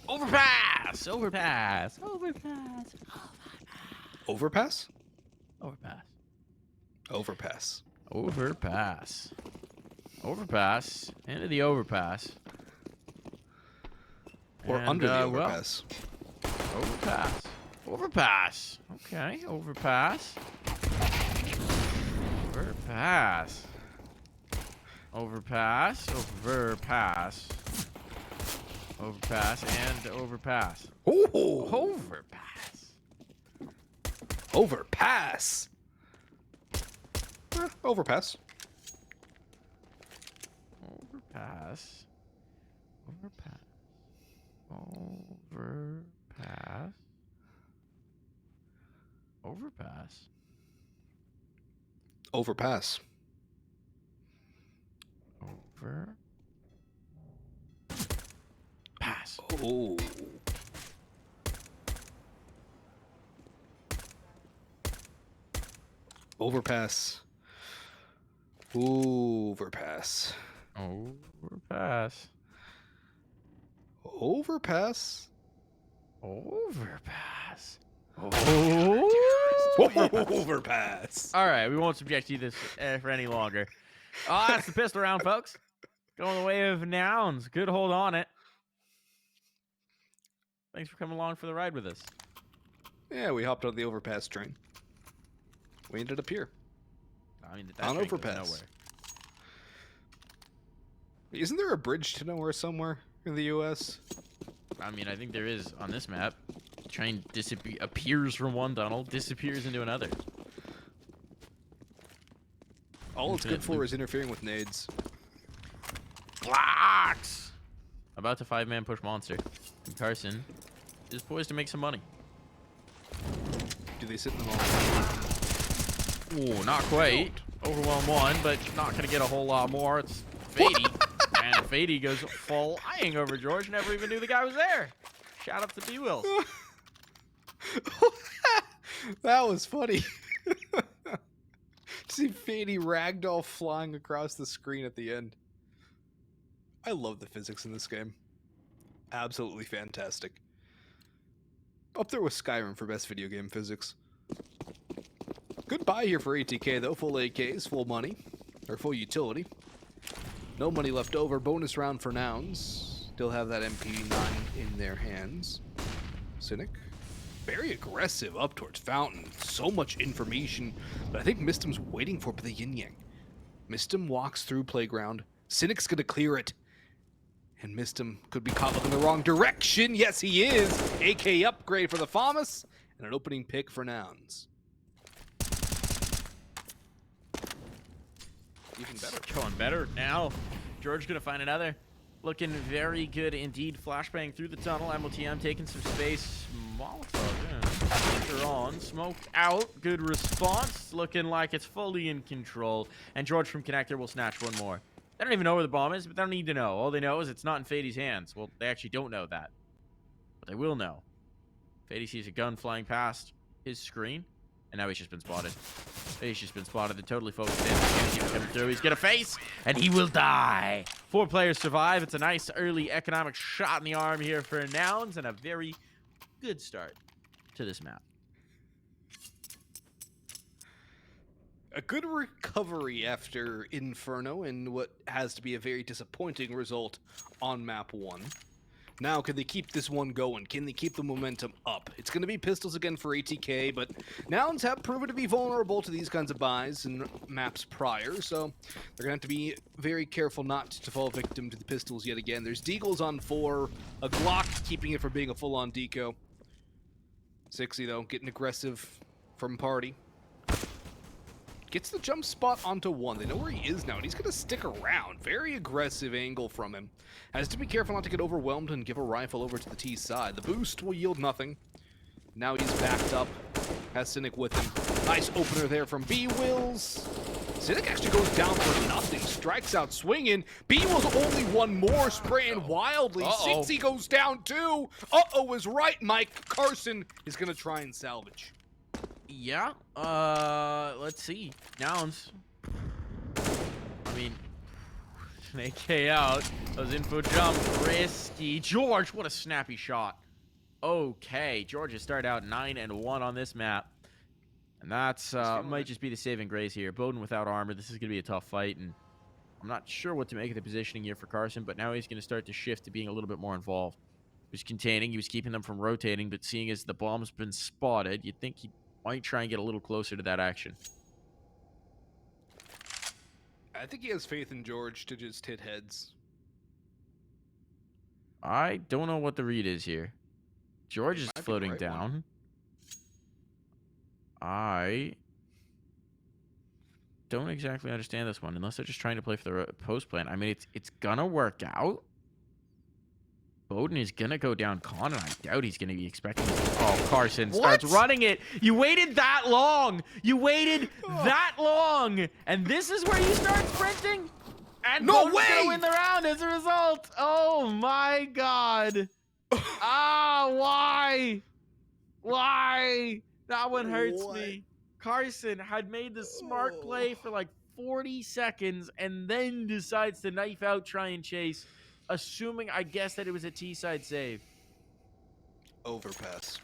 Overpass! Overpass! Overpass! Overpass? Overpass. Overpass. Overpass. Overpass. Into the overpass. Or And, under the well, overpass. overpass. Overpass. Okay, overpass. Overpass. Overpass. Overpass. Overpass and overpass. Ooh! Overpass. Overpass. Overpass. Overpass. Overpass. Overpass. Overpass. Overpass. Over. Pass. Oh. Overpass. Overpass. Overpass. Overpass. Overpass. Overpass. All right, we won't subject you to this for any longer. Oh, that's the pistol round, folks. Going the way of nouns. Good hold on it. Thanks for coming along for the ride with us. Yeah, we hopped on the overpass train. We ended up here. I mean, On train goes overpass. nowhere. Isn't there a bridge to nowhere somewhere in the U.S.? I mean, I think there is on this map. The train appears from one tunnel, disappears into another. All it's good for is interfering with nades. Blocks! About to 5-man push monster. And Carson is poised to make some money. Do they sit in the mall? Ooh, not quite. Overwhelm 1, but not going to get a whole lot more. It's Fady. And Fady goes flying over George. Never even knew the guy was there. Shout out to B-Wills. That was funny. See Fady ragdoll flying across the screen at the end. I love the physics in this game. Absolutely fantastic. Up there with Skyrim for best video game physics. Good buy here for ATK though. Full AKs, full money. Or full utility. No money left over. Bonus round for nouns. Still have that MP9 in their hands. Cynic. Very aggressive up towards Fountain. So much information. But I think Mistim's waiting for the yin yang. Mistim walks through Playground. Cynic's gonna clear it. And Mistim could be caught looking the wrong direction. Yes, he is. AK upgrade for the FAMAS. And an opening pick for nouns. Even better. Going better now. George gonna find another. Looking very good indeed. Flashbang through the tunnel. MLTM taking some space. Molotov, yeah. Pressure on. Smoke out. Good response. Looking like it's fully in control. And George from Connector will snatch one more. They don't even know where the bomb is, but they don't need to know. All they know is it's not in Fady's hands. Well, they actually don't know that. But they will know. Fady sees a gun flying past his screen. And now he's just been spotted. He's just been spotted. They're totally focused in. He's gonna keep coming through. He's gonna face, and he will die. 4 players survive. It's a nice early economic shot in the arm here for nouns, and a very good start to this map. A good recovery after Inferno and what has to be a very disappointing result on map 1. Now, can they keep this one going? Can they keep the momentum up? It's going to be pistols again for ATK, but nouns have proven to be vulnerable to these kinds of buys in maps prior, so they're going to have to be very careful not to fall victim to the pistols yet again. There's Deagles on 4, a Glock keeping it from being a full-on deco. 60, though, getting aggressive from party. Gets the jump spot onto 1. They know where he is now, and he's going to stick around. Very aggressive angle from him. Has to be careful not to get overwhelmed and give a rifle over to the T side. The boost will yield nothing. Now he's backed up. Has Cynic with him. Nice opener there from B-Wills. Cynic actually goes down for nothing. Strikes out swinging. B-Wills only one more, spraying wildly. 60 goes down too. Uh-oh is right, Mike. Carson is going to try and salvage. Yeah, let's see. Nouns. I mean, An AK out. Those info jump. Risky. George, what a snappy shot. Okay, George has started out 9-1 on this map. And that's might just be the saving grace here. Bowden without armor. This is going to be a tough fight. And I'm not sure what to make of the positioning here for Carson. But now he's going to start to shift to being a little bit more involved. He was containing. He was keeping them from rotating. But seeing as the bomb's been spotted, you'd think he might try and get a little closer to that action. I think he has faith in George to just hit heads. I don't know what the read is here. George is floating down. I don't exactly understand this one, unless they're just trying to play for the post plan. I mean, it's gonna work out. Bowden is gonna go down con, and I doubt he's gonna be expecting this. Oh, Carson starts running it. You waited that long. You waited that long, and this is where you start sprinting. And no Bowden's way! Gonna win the round as a result. Oh my God. Why? Why? That one hurts me. Carson had made the smart play for like 40 seconds and then decides to knife out, try and chase, assuming, I guess, that it was a T-side save. Overpass.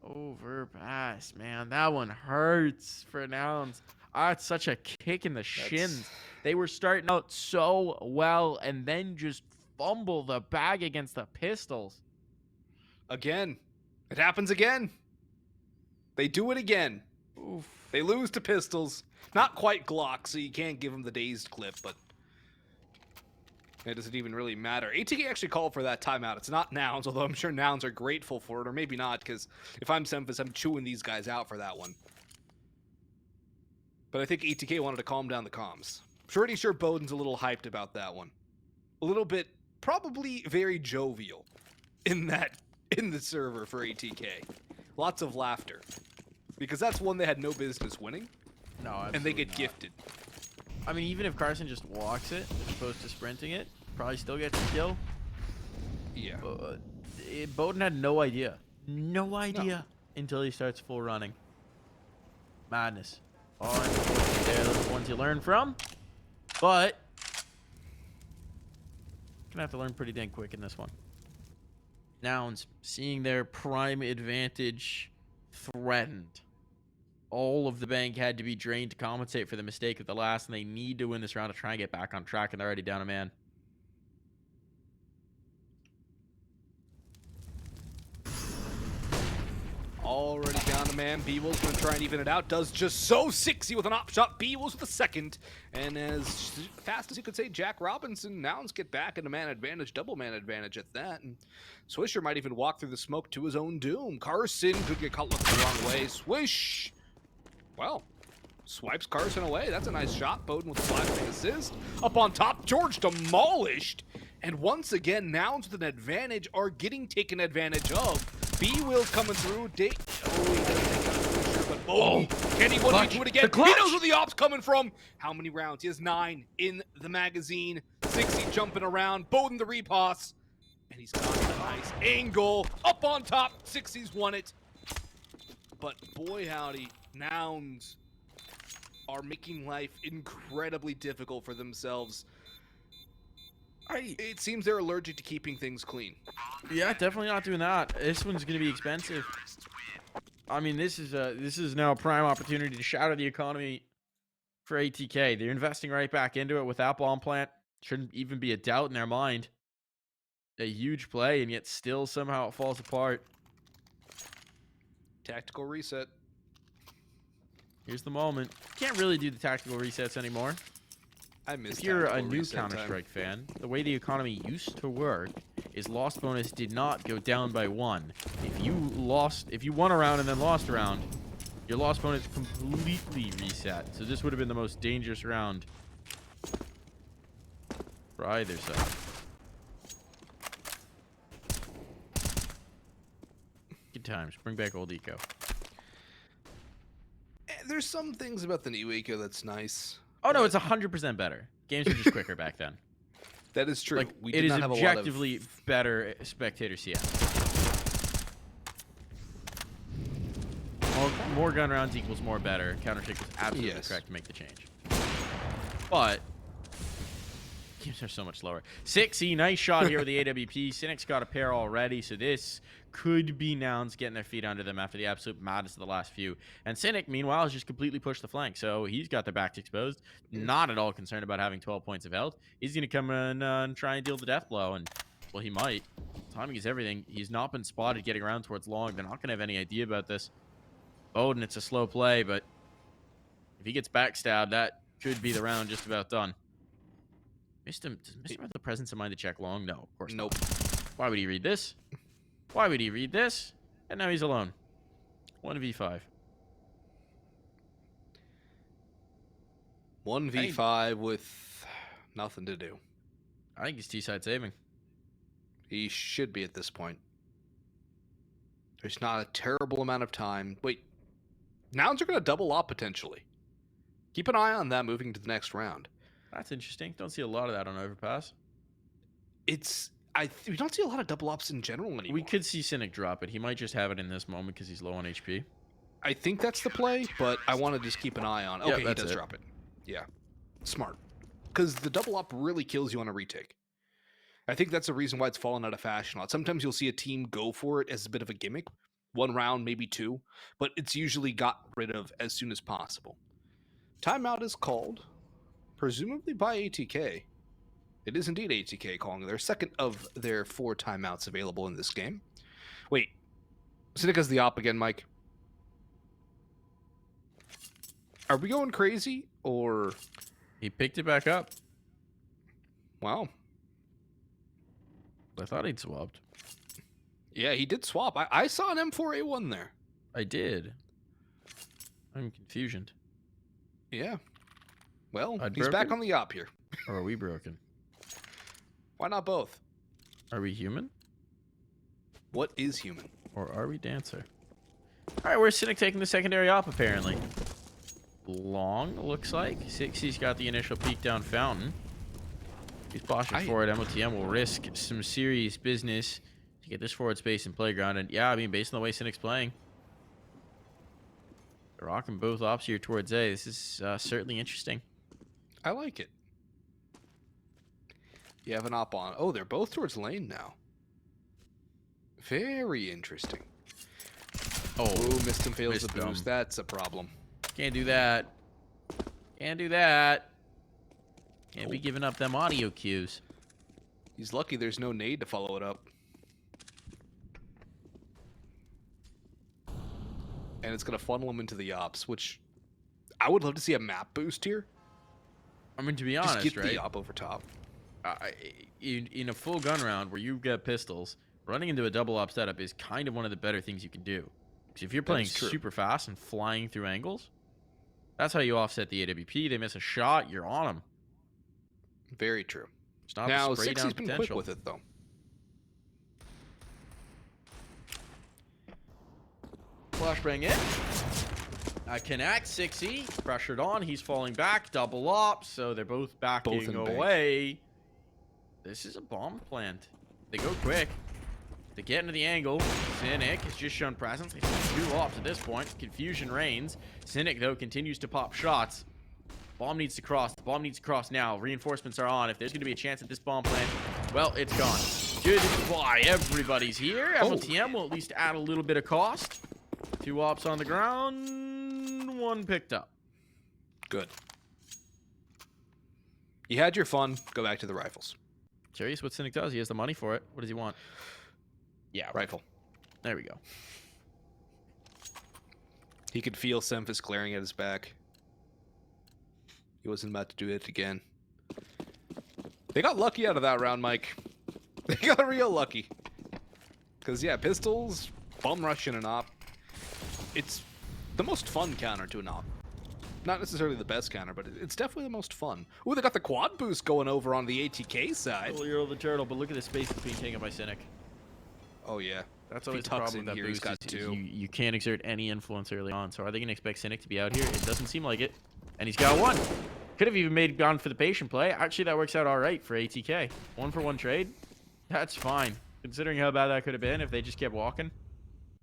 Overpass, man. That one hurts for Nouns. It's such a kick in the shins. They were starting out so well and then just fumble the bag against the Pistols. Again. It happens again. They do it again. Oof. They lose to Pistols. Not quite Glock, so you can't give them the dazed clip, but it doesn't even really matter. ATK actually called for that timeout. It's not Nouns, although I'm sure Nouns are grateful for it, or maybe not, because if I'm Semphis, I'm chewing these guys out for that one. But I think ATK wanted to calm down the comms. Pretty sure Bowden's a little hyped about that one. A little bit, probably very jovial in the server for ATK. Lots of laughter. Because that's one they had no business winning. No, absolutely and they get not. gifted. I mean, even if Carson just walks it as opposed to sprinting it, probably still gets a kill. Yeah. Bowden had no idea. No idea until he starts full running. Madness. Oh, they're the ones you learn from. But gonna have to learn pretty dang quick in this one. Nouns seeing their prime advantage threatened. All of the bank had to be drained to compensate for the mistake at the last, and they need to win this round to try and get back on track, and they're already down a man. Already down a man. B-Wolves going to try and even it out. Does just so. 6-0 with an op shot. B-Wolves with the second. And as fast as you could say, Jack Robinson, Nouns get back into man advantage, double man advantage at that. And Swisher might even walk through the smoke to his own doom. Carson could get caught looking the wrong way. Swish. Well, swipes Carson away. That's a nice shot. Bowden with the flashbang assist. Up on top, George demolished. And once again, Nouns with an advantage are getting taken advantage of. B-Will's coming through. He doesn't take out Swisher, but Bowden, can he 1v2 it again? He knows where the op's coming from. How many rounds? He has 9 in the magazine. 60 jumping around. Bowden the repass. And he's got a nice angle. Up on top. 60's won it. But boy howdy, Nouns are making life incredibly difficult for themselves. It seems they're allergic to keeping things clean. Yeah, definitely not doing that. This one's going to be expensive. I mean, this is now a prime opportunity to shatter the economy for ATK. They're investing right back into it with that bomb plant. Shouldn't even be a doubt in their mind. A huge play, and yet still somehow it falls apart. Tactical reset. Here's the moment. Can't really do the tactical resets anymore. I miss If you're a new Counter-Strike fan, the way the economy used to work is lost bonus did not go down by 1. If you won a round and then lost a round, your lost bonus completely reset. So this would have been the most dangerous round for either side. Good times. Bring back old eco. There's some things about the new eco that's nice. Oh no, it's 100% better. Games were just quicker back then. That is true. Like, it is objectively better spectator CS. More gun rounds equals more better. Counter-Strike was absolutely correct to make the change. But Games are so much slower. 6E, nice shot here with the AWP. Cynic's got a pair already, so this could be Nouns getting their feet under them after the absolute madness of the last few. And Cynic, meanwhile, has just completely pushed the flank, so he's got their backs exposed. Not at all concerned about having 12 points of health. He's going to come in and try and deal the death blow, and, well, he might. Timing is everything. He's not been spotted getting around towards long. They're not going to have any idea about this. Odin, it's a slow play, but if he gets backstabbed, that could be the round just about done. Does Mr. have the presence of mind to check long? No, of course Nope. not. Why would he read this? Why would he read this? And now he's alone. 1v5. 1v5 with nothing to do. I think he's T-side saving. He should be at this point. There's not a terrible amount of time. Wait. Nouns are going to double up potentially. Keep an eye on that moving to the next round. That's interesting. Don't see a lot of that on Overpass. We don't see a lot of double ups in general anymore. We could see Cynic drop it. He might just have it in this moment because he's low on HP. I think that's the play, but I want to just keep an eye on. Okay, he does it. drop it. Yeah. Smart. Because the double up really kills you on a retake. I think that's the reason why it's fallen out of fashion a lot. Sometimes you'll see a team go for it as a bit of a gimmick. 1 round, maybe 2. But it's usually got rid of as soon as possible. Timeout is called, presumably by ATK. It is indeed ATK calling their second of their 4 timeouts available in this game. Wait. Cynica's the op again, Mike. Are we going crazy, or... He picked it back up. Wow. I thought he'd swapped. Yeah, he did swap. I saw an M4A1 there. I did. I'm confusioned. Yeah. Well, I'd he's back broken? on the op here. Or are we broken? Why not both? Are we human? What is human? Or are we dancer? All right, where's Cynic taking the secondary op, apparently? Long, looks like. 6C's got the initial peek down fountain. He's postured forward. MOTM will risk some serious business to get this forward space and playground. And yeah, I mean, based on the way Cynic's playing, they're rocking both ops here towards A. This is certainly interesting. I like it. You have an op on. Oh, they're both towards lane now. Very interesting. Oh, missed him, fails the missed boost. him. That's a problem. Can't do that. Can't do that. Can't be giving up them audio cues. He's lucky there's no nade to follow it up. And it's going to funnel him into the ops, which I would love to see a map boost here. I mean, to be honest, Just get right? the op over top. In a full gun round where you've got pistols, running into a double op setup is kind of one of the better things you can do. Because if you're playing super fast and flying through angles, that's how you offset the AWP. They miss a shot, you're on them. Very true. Stop Now, spray down 6C's been quick potential. with it, though. Flashbang in. Connect, 6E. Pressured on. He's falling back. Double op. So they're both backing away. This is a bomb plant. They go quick. They get into the angle. Cynic has just shown presence. He's 2 ops at this point. Confusion reigns. Cynic, though, continues to pop shots. Bomb needs to cross. The bomb needs to cross now. Reinforcements are on. If there's going to be a chance at this bomb plant, well, it's gone. Goodbye. Everybody's here. MOTM will at least add a little bit of cost. 2 ops on the ground. 1 picked up. Good. You had your fun. Go back to the rifles. Curious what Cynic does. He has the money for it. What does he want? Yeah, rifle. There we go. He could feel Semphis glaring at his back. He wasn't about to do it again. They got lucky out of that round, Mike. They got real lucky. Because, yeah, pistols, bum rushing an op. It's the most fun counter to an op. Not necessarily the best counter, but it's definitely the most fun. Ooh, they got the quad boost going over on the ATK side. Oh, you're the turtle, but look at the space that's being taken by Cynic. Oh, yeah. That's always the problem with that boost. You can't exert any influence early on. So are they going to expect Cynic to be out here? It doesn't seem like it. And he's got 1. Could have even gone for the patient play. Actually, that works out all right for ATK. 1-for-1 trade. That's fine. Considering how bad that could have been if they just kept walking.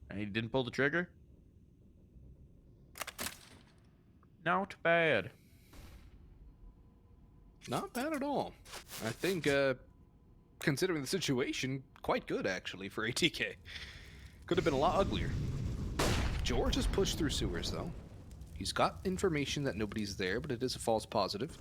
And he didn't pull the trigger. Not bad. Not bad at all. I think, considering the situation, quite good actually for ATK. Could have been a lot uglier. George has pushed through sewers though. He's got information that nobody's there, but it is a false positive.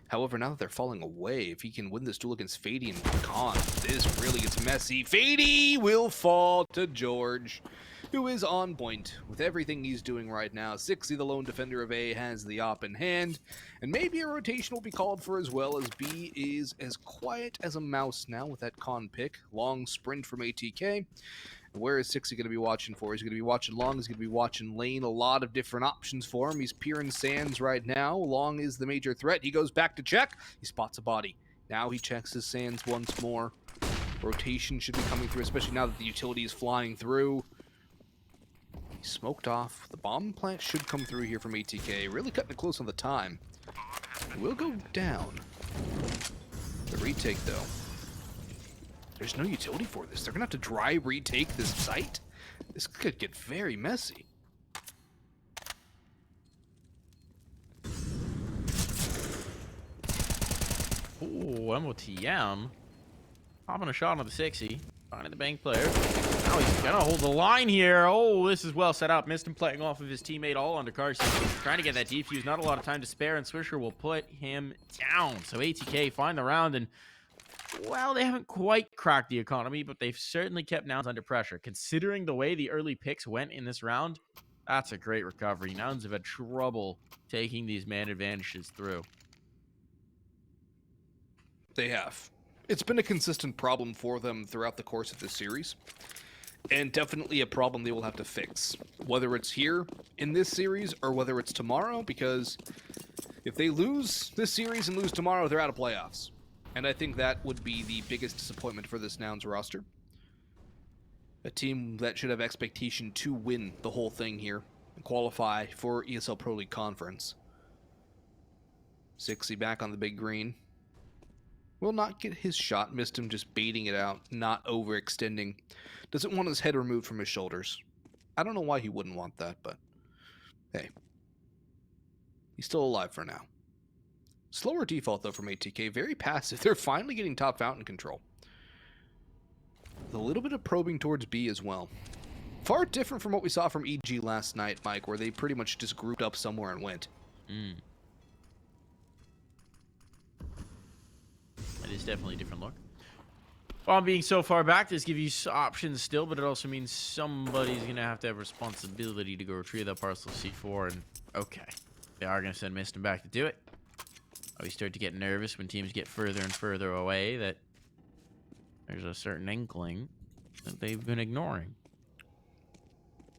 However, now that they're falling away, if he can win this duel against Fady and Khan, this really gets messy. Fady will fall to George, who is on point with everything he's doing right now. 60, the lone defender of A, has the op in hand, and maybe a rotation will be called for as well, as B is as quiet as a mouse now with that Khan pick. Long sprint from ATK. Where is 60 going to be watching for? He's going to be watching long. He's going to be watching lane. A lot of different options for him. He's peering sands right now. Long is the major threat. He goes back to check. He spots a body. Now he checks his sands once more. Rotation should be coming through, especially now that the utility is flying through. He's smoked off. The bomb plant should come through here from ATK. Really cutting it close on the time. It will go down. The retake, though. There's no utility for this. They're going to have to dry retake this site. This could get very messy. Ooh, MOTM. Popping a shot on the 60. Finding the bank player. Now he's going to hold the line here. Oh, this is well set up. Missed him playing off of his teammate all under Carson. Trying to get that defuse. Not a lot of time to spare, and Swisher will put him down. So ATK find the round, and well, they haven't quite cracked the economy, but they've certainly kept Nouns under pressure. Considering the way the early picks went in this round, that's a great recovery. Nouns have had trouble taking these man advantages through. They have. It's been a consistent problem for them throughout the course of this series, and definitely a problem they will have to fix. Whether it's here in this series or whether it's tomorrow, because if they lose this series and lose tomorrow, they're out of playoffs. And I think that would be the biggest disappointment for this Nouns roster. A team that should have expectation to win the whole thing here and qualify for ESL Pro League Conference. 60 back on the big green. Will not get his shot. Missed him just baiting it out, not overextending. Doesn't want his head removed from his shoulders. I don't know why he wouldn't want that, but hey. He's still alive for now. Slower default, though, from ATK. Very passive. They're finally getting top fountain control. With a little bit of probing towards B as well. Far different from what we saw from EG last night, Mike, where they pretty much just grouped up somewhere and went. That is definitely a different look. Bomb being so far back does give you options still, but it also means somebody's going to have responsibility to go retrieve that parcel of C4. And okay, they are going to send Miston back to do it. We start to get nervous when teams get further and further away, that there's a certain inkling that they've been ignoring.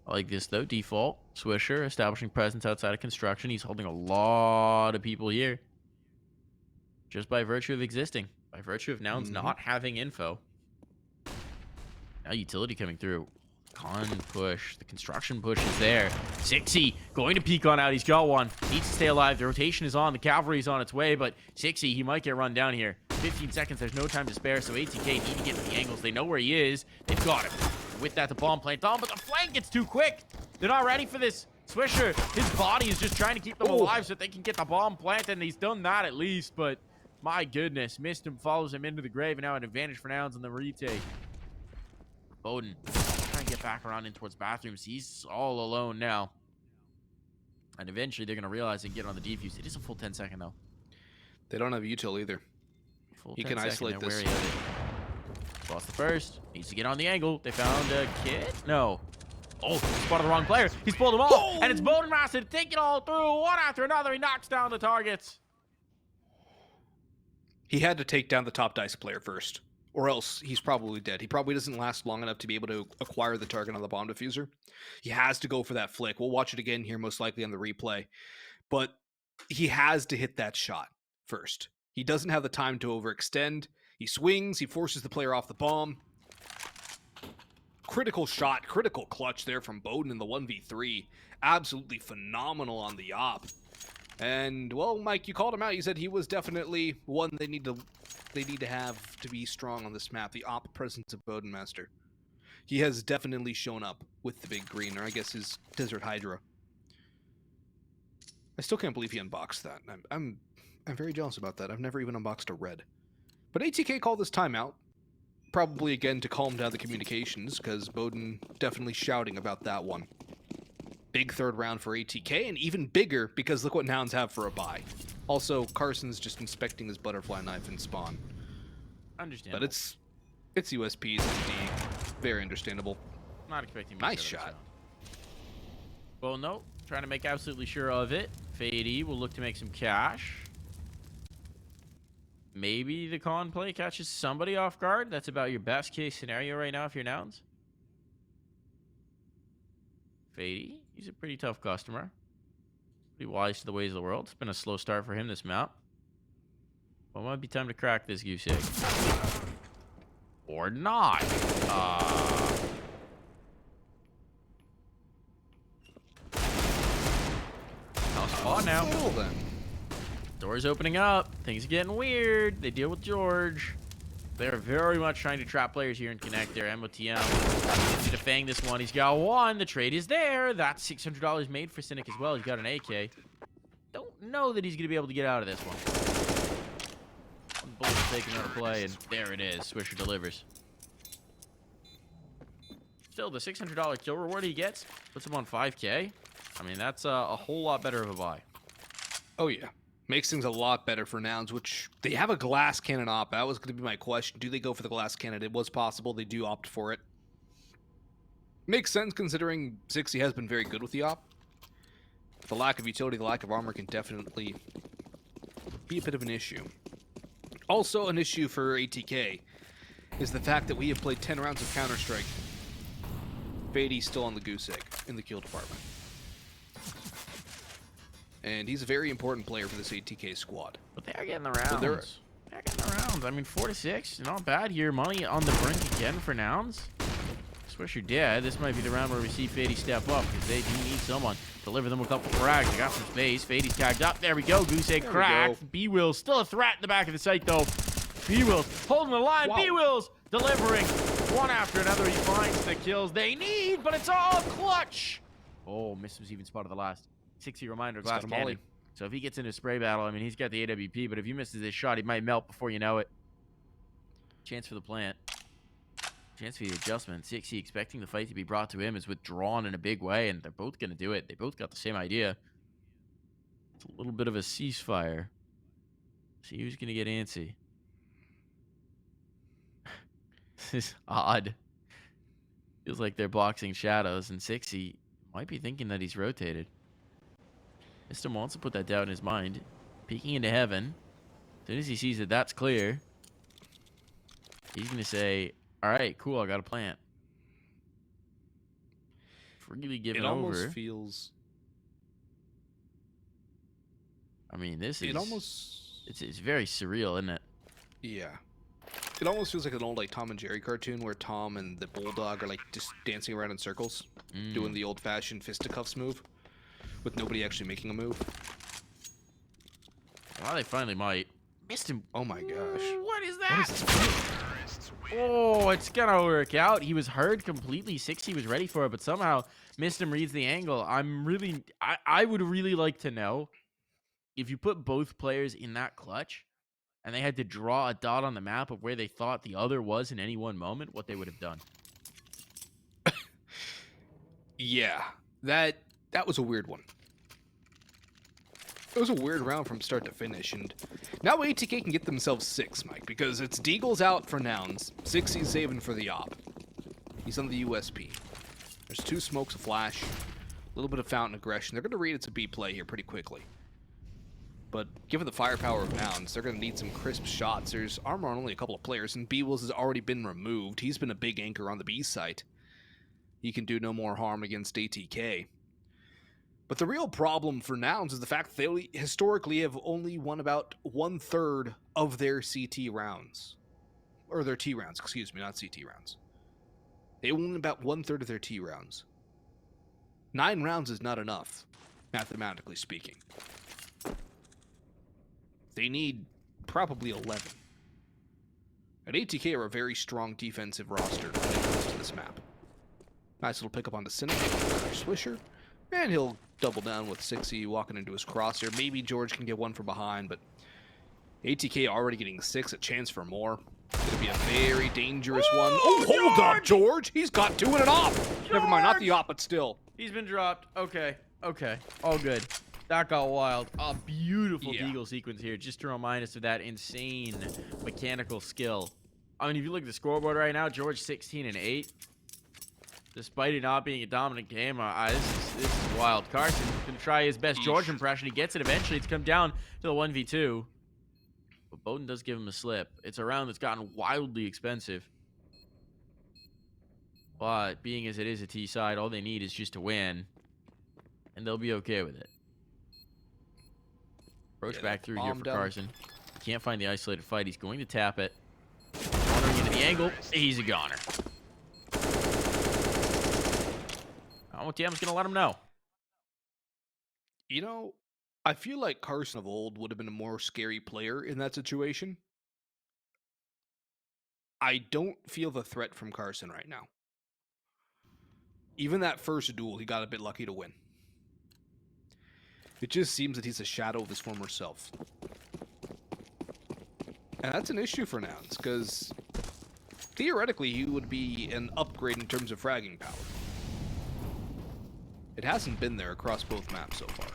I like this, though. Default. Swisher establishing presence outside of construction. He's holding a lot of people here. Just by virtue of existing. By virtue of Nouns not having info. Now utility coming through. Con push. The construction push is there. 60 going to peek on out. He's got one. Needs to stay alive. The rotation is on. The cavalry's on its way, but 60, he might get run down here. 15 seconds. There's no time to spare, so ATK need to get to the angles. They know where he is. They've got him. With that, the bomb plant on, but the flank gets too quick. They're not ready for this. Swisher, his body is just trying to keep them alive so that they can get the bomb planted, and he's done that at least, but my goodness. Missed him, follows him into the grave, and now an advantage for Nouns on the retake. Bowden trying to get back around in towards bathrooms. He's all alone now. And eventually they're going to realize and get on the defuse. It is a full 10-second, though. They don't have util either. Full He can isolate this. Lost the first. Needs to get on the angle. They found a kid? No. Oh, spotted the wrong player. He's pulled him off. And it's Bowden Master to take it all through. One after another. He knocks down the targets. He had to take down the top dice player first, or else he's probably dead. He probably doesn't last long enough to be able to acquire the target on the bomb diffuser. He has to go for that flick. We'll watch it again here, most likely on the replay. But he has to hit that shot first. He doesn't have the time to overextend. He swings. He forces the player off the bomb. Critical shot, critical clutch there from Bowden in the 1v3. Absolutely phenomenal on the op. And, well, Mike, you called him out. You said he was definitely one they need to have to be strong on this map, the op presence of Bowden Master. He has definitely shown up with the big green, or I guess his Desert Hydra. I still can't believe he unboxed that. I'm very jealous about that. I've never even unboxed a red. But ATK called this timeout. Probably again to calm down the communications, because Bowden definitely shouting about that one. Big third round for ATK, and even bigger because look what Nouns have for a buy. Also, Carson's just inspecting his butterfly knife in spawn. Understandable. But it's USPs, it's D. Very understandable. Not expecting much Nice out of this shot. round. Well, no. Trying to make absolutely sure of it. Fady will look to make some cash. Maybe the con play catches somebody off guard. That's about your best case scenario right now if you're Nouns. Fady, he's a pretty tough customer. Pretty wise to the ways of the world. It's been a slow start for him this map. Well, it might be time to crack this goose egg. Or not. Spot now. Well, then. Door's opening up. Things are getting weird. They deal with George. They're very much trying to trap players here and connect their MOTM. He's to fang this one. He's got one. The trade is there. That's $600 made for Cynic as well. He's got an AK. Don't know that he's going to be able to get out of this one. One bullet's taking out a play, and there it is. Swisher delivers. Still, the $600 kill reward he gets puts him on 5K. I mean, that's a whole lot better of a buy. Oh, yeah. Makes things a lot better for Nouns, which they have a glass cannon op. That was going to be my question. Do they go for the glass cannon? It was possible. They do opt for it. Makes sense considering 60 has been very good with the op. The lack of utility, the lack of armor can definitely be a bit of an issue. Also an issue for ATK is the fact that we have played 10 rounds of Counter-Strike. Fady's still on the goose egg in the kill department. And he's a very important player for this ATK squad. But they are getting the rounds. So they're getting the rounds. I mean, 4-6, not bad here. Money on the brink again for Nouns. Swisher dead. This might be the round where we see Fady step up because they do need someone. Deliver them a couple frags. They got some space. Fady's tagged up. There we go. Goose egg cracked. B-Will's still a threat in the back of the site, though. B-Will's holding the line. Wow. B-Will's delivering one after another. He finds the kills they need, but it's all clutch. Oh, missed was even spotted the last. 60 reminder, glass cannon. So if he gets into a spray battle, I mean, he's got the AWP, but if he misses this shot, he might melt before you know it. Chance for the plant. Chance for the adjustment. 60 expecting the fight to be brought to him is withdrawn in a big way, and they're both going to do it. They both got the same idea. It's a little bit of a ceasefire. See who's going to get antsy. This is odd. Feels like they're boxing shadows, and 60 might be thinking that he's rotated. Mr. wants to put that doubt in his mind. Peeking into heaven. As soon as he sees that that's clear, he's going to say, all right, cool, I got a plant. Freely given over. It almost feels... I mean, this is... It almost... It's very surreal, isn't it? Yeah. It almost feels like an old like Tom and Jerry cartoon where Tom and the bulldog are like just dancing around in circles, doing the old-fashioned fisticuffs move, with nobody actually making a move. Well, they finally might. Missed him. Oh my gosh. What is that? Oh, it's gonna work out. He was heard completely. 60 was ready for it, but somehow missed him, reads the angle. I would really like to know if you put both players in that clutch and they had to draw a dot on the map of where they thought the other was in any one moment, what they would have done. Yeah, that was a weird one. It was a weird round from start to finish, and now ATK can get themselves 6, Mike, because it's Deagle's out for Nouns, 60's saving for the op. He's on the USP. There's 2 smokes, a flash, a little bit of fountain aggression. They're going to read it's a B play here pretty quickly. But given the firepower of Nouns, they're going to need some crisp shots. There's armor on only a couple of players, and B-Wills has already been removed. He's been a big anchor on the B site. He can do no more harm against ATK. But the real problem for Nouns is the fact that they historically have only won about 1/3 of their CT rounds. Or their T rounds, excuse me, not CT rounds. They won about 1/3 of their T rounds. 9 rounds is not enough, mathematically speaking. They need probably 11. And ATK are a very strong defensive roster when it comes to this map. Nice little pickup on the Cynic, Swisher. And he'll double down with 60 walking into his crosshair. Maybe George can get one from behind, but ATK already getting 6, a chance for more. It's gonna be a very dangerous one. Oh, Oh, hold up, George! George! He's got 2 and an off! Never mind, not the op, but still. He's been dropped. Okay. Okay. All good. That got wild. A beautiful Yeah. deagle sequence here, just to remind us of that insane mechanical skill. I mean, if you look at the scoreboard right now, George 16 and 8. Despite it not being a dominant game, this is wild. Carson gonna try his best George impression. He gets it eventually. It's come down to the 1v2. But Bowden does give him a slip. It's a round that's gotten wildly expensive. But being as it is a T side, all they need is just to win. And they'll be okay with it. Approach back through here for Carson. Can't find the isolated fight. He's going to tap it. Wandering into the angle. He's a goner. OTM's going to let him know. You know, I feel like Carson of old would have been a more scary player in that situation. I don't feel the threat from Carson right now. Even that first duel, he got a bit lucky to win. It just seems that he's a shadow of his former self. And that's an issue for Nouns, because theoretically he would be an upgrade in terms of fragging power. It hasn't been there across both maps so far.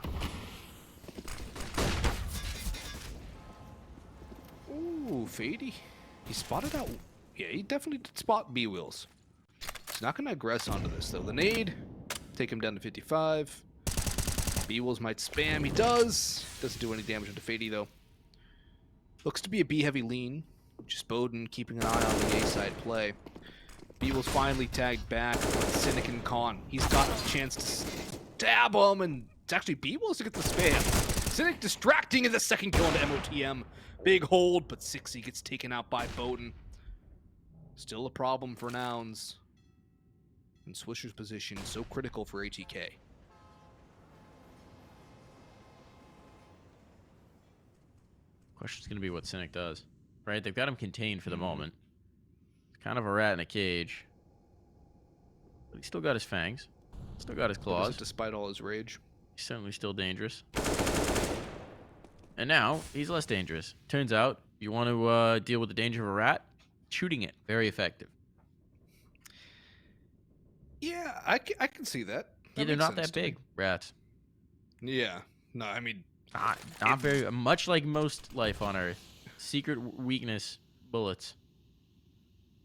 Ooh, Fady. He spotted out... Yeah, he definitely did spot B-Wheels. He's not going to aggress onto this, though. The nade, take him down to 55. B-Wheels might spam. He does. Doesn't do any damage to Fady, though. Looks to be a B-heavy lean. Just Bowden keeping an eye on the A-side play. B-Wheels finally tagged back with Cynic and Khan. He's got a chance to stab him, and it's actually B-Wheels to get the spam. Cynic distracting in the second kill into MOTM. Big hold, but 60 gets taken out by Bowden. Still a problem for Nouns. And Swisher's position so critical for ATK. Question's going to be what Cynic does. Right? They've got him contained for the moment. It's kind of a rat in a cage. But he's still got his fangs. Still got his claws. Despite all his rage. He's certainly still dangerous. And now, he's less dangerous. Turns out, you want to deal with the danger of a rat? Shooting it. Very effective. Yeah, I can see that. Yeah, they're not that big, rats. Yeah. No, I mean... Not very... Much like most life on Earth. Secret weakness, bullets.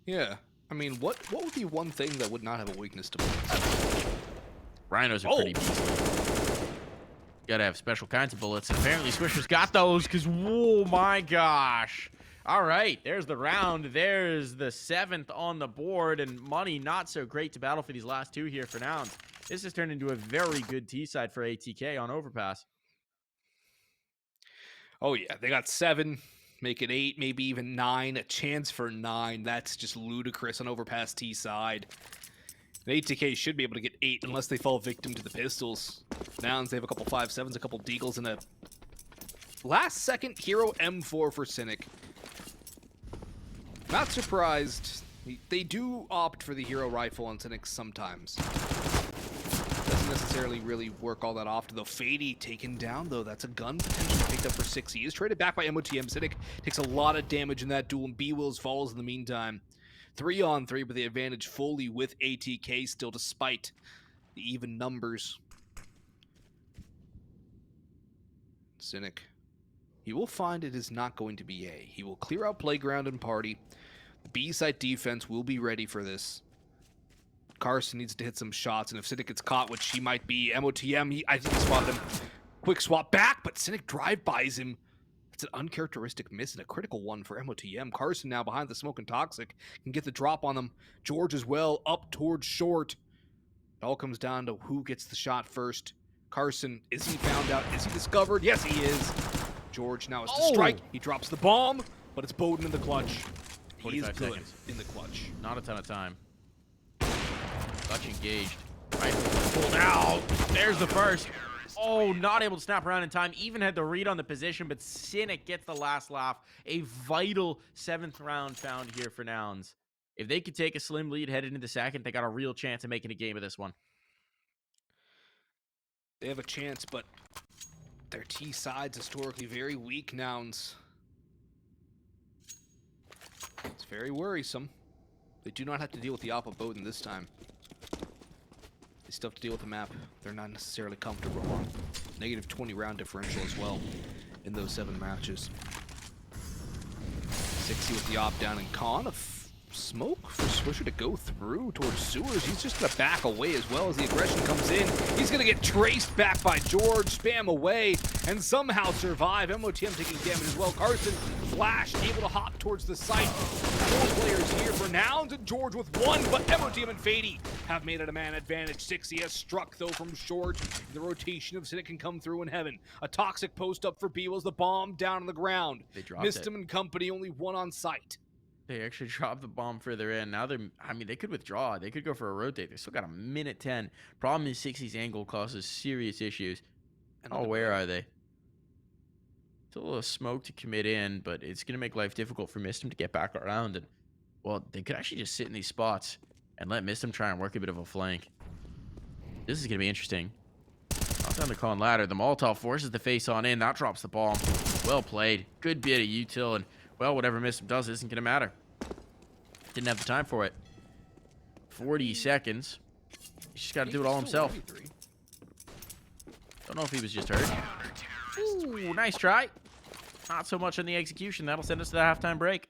Yeah. I mean, what would be one thing that would not have a weakness to bullets? Rhinos are pretty beastly. Gotta have special kinds of bullets, and apparently Swisher's got those, because, oh my gosh. All right, there's the round. There's the 7th on the board, and money not so great to battle for these last two here for Nouns. This has turned into a very good T-side for ATK on Overpass. Oh, yeah, they got 7, make it 8, maybe even 9, a chance for 9. That's just ludicrous on Overpass T-side. ATK should be able to get 8 unless they fall victim to the pistols. Nouns, they have a couple 5.7s, a couple deagles, and a last-second hero M4 for Cynic. Not surprised. They do opt for the hero rifle on Cynic sometimes. Doesn't necessarily really work all that often, though. Fady taken down, though. That's a gun potentially picked up for 6. He is traded back by MOTM. Cynic takes a lot of damage in that duel, and B-Wills falls in the meantime. 3-on-3, but the advantage fully with ATK still, despite the even numbers. Cynic. He will find it is not going to be A. He will clear out playground and party. The B-side defense will be ready for this. Carson needs to hit some shots, and if Cynic gets caught, which he might be, MOTM, I think he spotted him. Quick swap back, but Cynic drive-bys him. It's an uncharacteristic miss and a critical one for MOTM. Carson now behind the smoke and Toxic can get the drop on them. George as well, up towards short. It all comes down to who gets the shot first. Carson, is he found out? Is he discovered? Yes, he is. George now has to strike. He drops the bomb, but it's Bowden in the clutch. He is good seconds. in the clutch. Not a ton of time. Clutch engaged. Rifle pulled out. There's the first. Oh, not able to snap around in time. Even had the read on the position, but Cynic gets the last laugh. A vital 7th round found here for Nouns. If they could take a slim lead headed into the second, they got a real chance of making a game of this one. They have a chance, but their T side's historically very weak. Nouns. Very worrisome. They do not have to deal with the Oppa Bowden this time. They still have to deal with the map they're not necessarily comfortable on. Negative 20 round differential as well in those 7 matches. 60 with the op down and Khan. Smoke for Swisher to go through towards sewers. He's just gonna back away as well as the aggression comes in. He's gonna get traced back by George, spam away, and somehow survive. MOTM taking damage as well. Carson, Flash, able to hop towards the site. 4 players here for Nouns and George with 1, but MOTM and Fady have made it a man advantage. 60 has struck though from short. The rotation of Cynic can come through in heaven. A toxic post up for B was the bomb down on the ground. They dropped Missed it. him and company, only 1 on site. They actually dropped the bomb further in. Now they're, I mean, they could withdraw. They could go for a rotate. They still got a minute 10. Problem is 60's angle causes serious issues. Oh, where are they? Still a little smoke to commit in, but it's going to make life difficult for Mistim to get back around. And, well, they could actually just sit in these spots and let Mistim try and work a bit of a flank. This is going to be interesting. Off down the con ladder. The Molotov forces the face on in. That drops the bomb. Well played. Good bit of util, and well, whatever Mistim does isn't going to matter. Didn't have the time for it. 40 seconds. He's just got to do it all himself. Don't know if he was just hurt. Ooh, nice try. Not so much on the execution. That'll send us to the halftime break.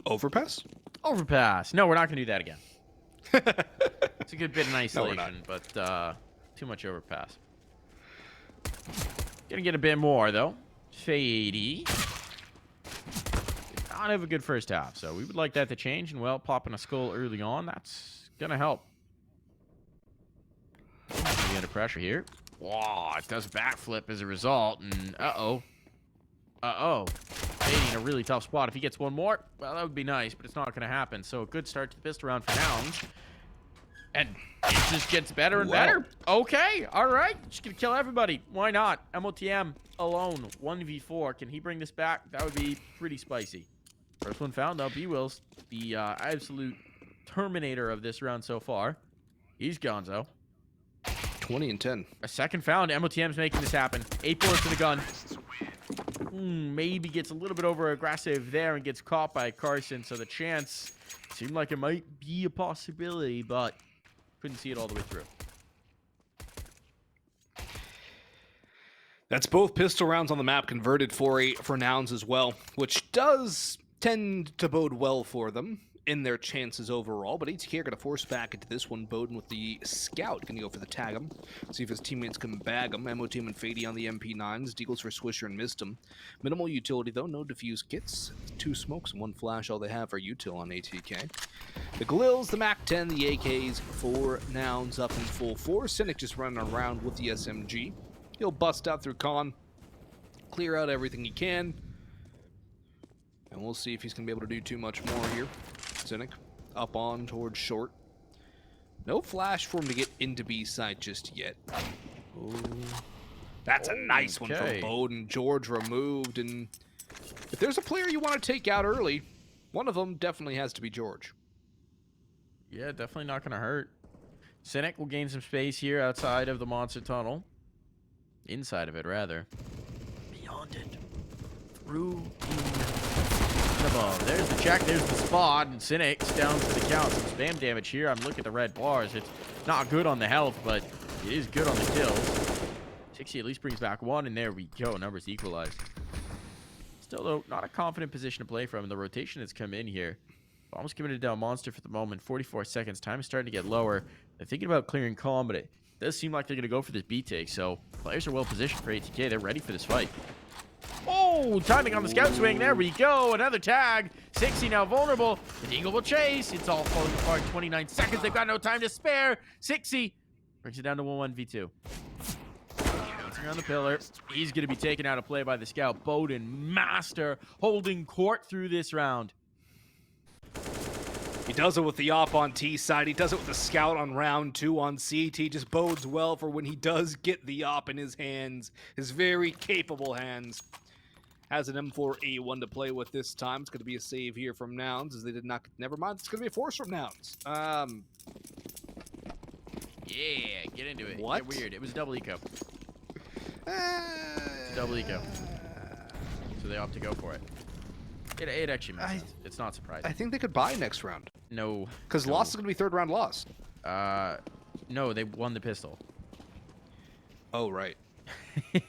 Overpass? Overpass. No, we're not going to do that again. It's a good bit in isolation, but too much overpass. Gonna get a bit more, though. Fady. Did not have a good first half, so we would like that to change. And, well, popping a skull early on, that's going to help. Maybe under pressure here. Wow, it does backflip as a result. And, uh-oh. Uh-oh. Fady in a really tough spot. If he gets one more, well, that would be nice, but it's not going to happen. So a good start to the pistol round for Nouns. And it just gets better and better. Okay, all right. Just going to kill everybody. Why not? MOTM alone, 1v4. Can he bring this back? That would be pretty spicy. First one found, though. B-Wills, the absolute terminator of this round so far. He's gonzo. 20 and 10. A second found. MOTM's making this happen. 8 bullets to the gun. Maybe gets a little bit over aggressive there and gets caught by Carson. So the chance seemed like it might be a possibility, but couldn't see it all the way through. That's both pistol rounds on the map converted for Nouns as well, which does tend to bode well for them in their chances overall. But ATK are going to force back into this one. Bowden with the scout going to go for the tag him. See if his teammates can bag him. MOTM and Fady on the MP9s. Deagles for Swisher and missed him. Minimal utility though. No diffuse kits. 2 smokes and 1 flash. All they have are util on ATK. The Glils, the MAC-10, the AKs for Nouns up in full force. Cynic just running around with the SMG. He'll bust out through con. Clear out everything he can. And we'll see if he's going to be able to do too much more here. Cynic up on towards short. No flash for him to get into B side just yet. Ooh. That's a nice one from Bowden. George removed. And if there's a player you want to take out early, one of them definitely has to be George. Yeah, definitely not going to hurt. Cynic will gain some space here outside of the monster tunnel. Inside of it, rather. Beyond it. Through above. There's the check. There's the spot. And Cynic's down for the count. Some spam damage here. I'm looking at the red bars. It's not good on the health, but it is good on the kills. 60 at least brings back 1, and there we go. Numbers equalized. Still, though, not a confident position to play from. The rotation that's come in here. Almost committed down monster for the moment. 44 seconds. Time is starting to get lower. They're thinking about clearing calm, but it does seem like they're going to go for this B take. So players are well positioned for ATK. They're ready for this fight. Oh, timing on the scout swing. There we go. Another tag. 60 now vulnerable. The Eagle will chase. It's all falling apart. 29 seconds. They've got no time to spare. 60 brings it down to 1-1v2. Bouncing around the pillar. He's going to be taken out of play by the scout. Bowden, master, holding court through this round. He does it with the op on T side. He does it with the scout on round 2 on CT. Just bodes well for when he does get the op in his hands. His very capable hands. Has an M4A1 to play with this time. It's going to be a save here from Nouns as they did not... Never mind. It's going to be a force from Nouns. Yeah, get into it. What? Get weird. It was double eco. It's a double eco. So they opt to go for it. It actually makes sense. It's not surprising. I think they could buy next round. No. Because loss is going to be 3rd round loss. No, they won the pistol. Oh, right.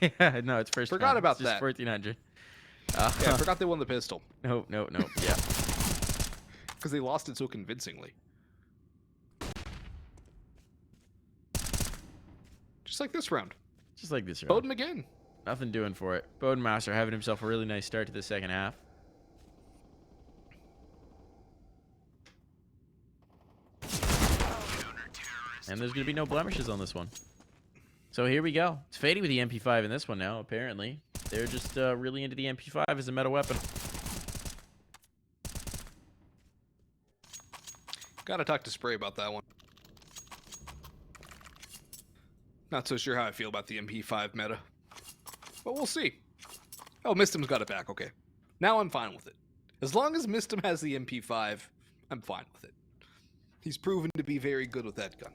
Yeah, no, it's first Forgot round. about it's just that. 1400. Yeah, I forgot they won the pistol. No. Yeah. Because they lost it so convincingly. Just like this round. Just like this round. Bowden again. Nothing doing for it. Bowden Master having himself a really nice start to the second half. And there's going to be no blemishes on this one. So here we go. It's Fady with the MP5 in this one now, apparently. They're just really into the MP5 as a meta weapon. Gotta talk to Spray about that one. Not so sure how I feel about the MP5 meta. But we'll see. Oh, Mistim's got it back. Okay. Now I'm fine with it. As long as Mistim has the MP5, I'm fine with it. He's proven to be very good with that gun.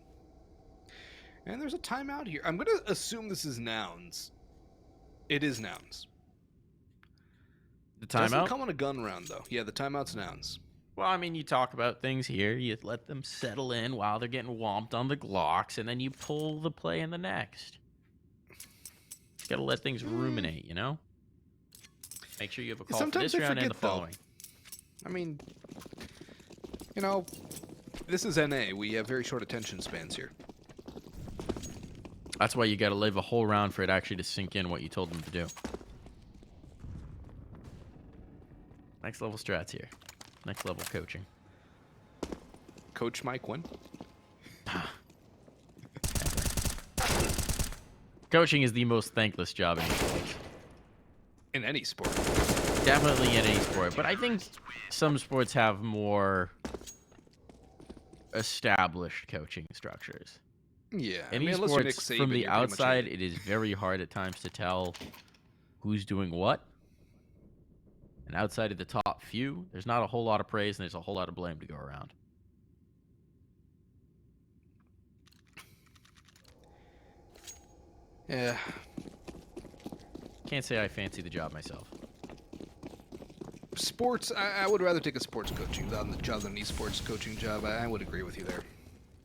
And there's a timeout here. I'm going to assume this is Nouns. It is Nouns. The timeout? Doesn't come on a gun round, though. Yeah, the timeout's Nouns. Well, I mean, you talk about things here. You let them settle in while they're getting whomped on the Glocks, and then you pull the play in the next. You got to let things ruminate, you know? Make sure you have a call for this round and the following. I mean, You know, this is NA. We have very short attention spans here. That's why you got to live a whole round for it actually to sink in what you told them to do. Next level strats here. Next level coaching. Coach Mike Wynn. Coaching is the most thankless job in sports. In any sport. Definitely in any sport, but I think some sports have more established coaching structures. Yeah. In sports, from the outside, it is very hard at times to tell who's doing what. And outside of the top few, there's not a whole lot of praise and there's a whole lot of blame to go around. Yeah. Can't say I fancy the job myself. Sports, I would rather take a sports coaching job than an esports coaching job. I would agree with you there.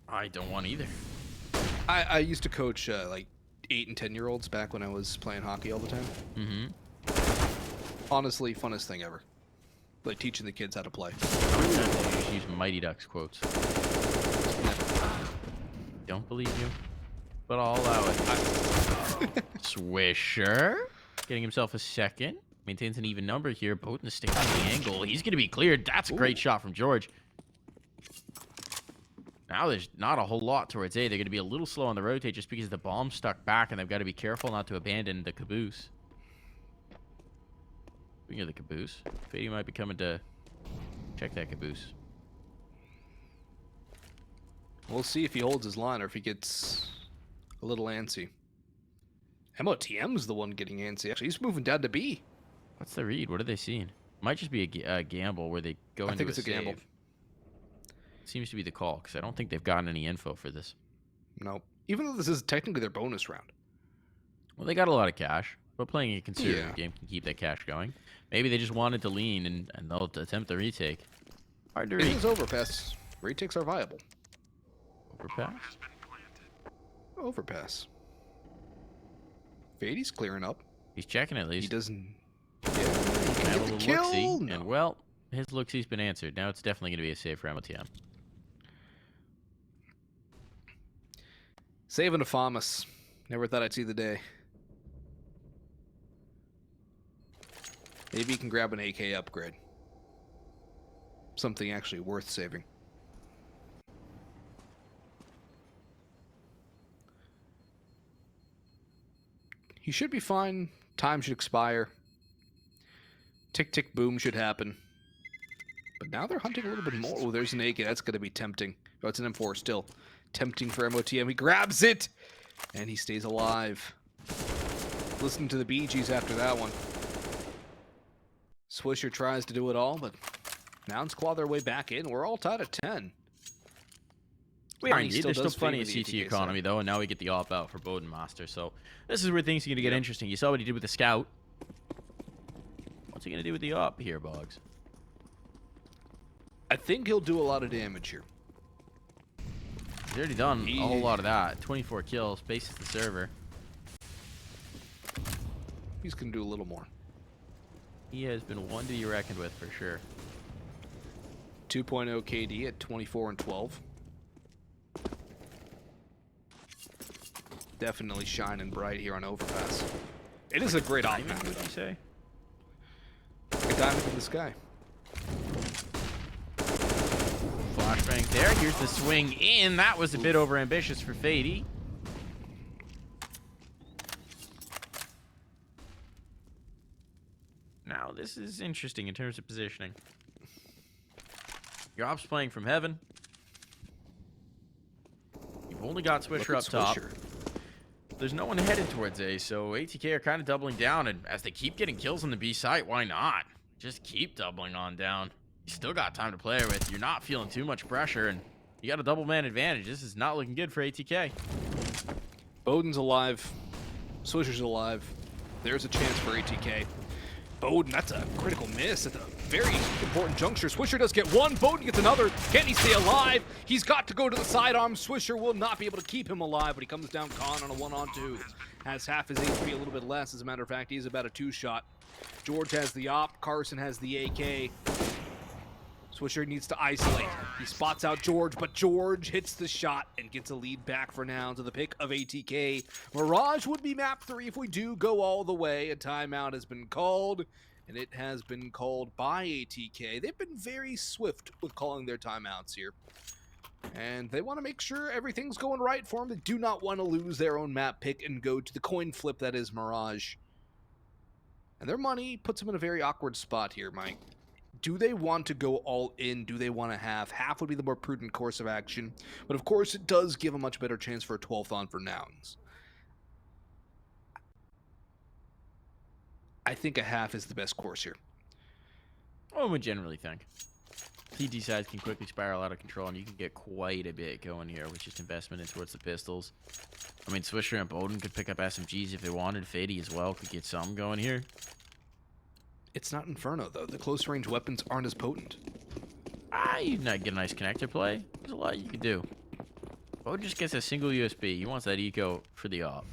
I don't want either. I used to coach like 8 and 10-year-olds back when I was playing hockey all the time. Mm-hmm. Honestly, funnest thing ever. Like teaching the kids how to play. Just use Mighty Ducks quotes. Don't believe you, but I'll allow it. Swisher getting himself a second. Maintains an even number here. Bowden is sticking on the angle. He's going to be cleared. That's a great shot from George. Now there's not a whole lot towards A. They're going to be a little slow on the rotate just because the bomb's stuck back, and they've got to be careful not to abandon the caboose. Speaking of the caboose, Fady might be coming to check that caboose. We'll see if he holds his line or if he gets a little antsy. MOTM's the one getting antsy. Actually, he's moving down to B. What's the read? What are they seeing? Might just be a gamble where they go into I think it's a save. gamble. Seems to be the call, because I don't think they've gotten any info for this. No. Even though this is technically their bonus round. Well, they got a lot of cash, but playing a conservative game can keep that cash going. Maybe they just wanted to lean, and they'll attempt the retake. Hard to read. It is overpass. Retakes are viable. Overpass? Overpass. Fady's clearing up. He's checking at least. He doesn't... Yeah, he can have get a the little kill. look-see, No. and well, his look-see's been answered. Now it's definitely going to be a save for MOTM. Saving a Famas. Never thought I'd see the day. Maybe you can grab an AK upgrade. Something actually worth saving. He should be fine. Time should expire. Tick, tick, boom should happen. But now they're hunting a little bit more. Oh, there's an AK. That's going to be tempting. Oh, it's an M4 still. Tempting for MOTM. He grabs it! And he stays alive. Listen to the Bee Gees after that one. Swisher tries to do it all, but Nouns claw their way back in. We're all tied at 10. We are indeed. There's still does plenty of favor the CT ATK economy, side. though, and now we get the op-out for Bowden Master. So this is where things are going to get interesting. You saw what he did with the scout. What's he going to do with the op here, Boggs? I think he'll do a lot of damage here. He's already done a whole lot of that. 24 kills, bases the server. He's going to do a little more. He has been one to be reckoned with for sure. 2.0 KD at 24 and 12. Definitely shining bright here on Overpass. It is a great op map. What would you say? A diamond in the sky. Flashbang there. Here's the swing in. That was a bit overambitious for Fady. Now, this is interesting in terms of positioning. Your op's playing from heaven. You've only got Swisher up top. There's no one headed towards A, so ATK are kind of doubling down, and as they keep getting kills on the B site, why not? Just keep doubling on down. You still got time to play with. You're not feeling too much pressure, and you got a double man advantage. This is not looking good for ATK. Bowden's alive. Swisher's alive. There's a chance for ATK. Bowden, that's a critical miss at a very important juncture. Swisher does get one. Bowden gets another. Can he stay alive? He's got to go to the sidearm. Swisher will not be able to keep him alive, but he comes down Khan on a 1-on-2. Has half his HP, a little bit less. As a matter of fact, he's about a 2-shot. George has the op. Carson has the AK. Swisher needs to isolate. He spots out George, but George hits the shot and gets a lead back for Nouns with the pick of ATK. Mirage would be map 3 if we do go all the way. A timeout has been called, and it has been called by ATK. They've been very swift with calling their timeouts here. And they want to make sure everything's going right for them. They do not want to lose their own map pick and go to the coin flip that is Mirage. And their money puts them in a very awkward spot here, Mike. Do they want to go all in? Do they want to have half would be the more prudent course of action? But of course, it does give a much better chance for a 12th on for Nouns. I think a half is the best course here. One would generally think. CT sides can quickly spiral out of control, and you can get quite a bit going here with just investment in towards the pistols. I mean, Swisher and Bowden could pick up SMGs if they wanted. Fady as well could get some going here. It's not Inferno, though. The close-range weapons aren't as potent. You might get a nice connector play. There's a lot you could do. Bowden just gets a single USB. He wants that eco for the op.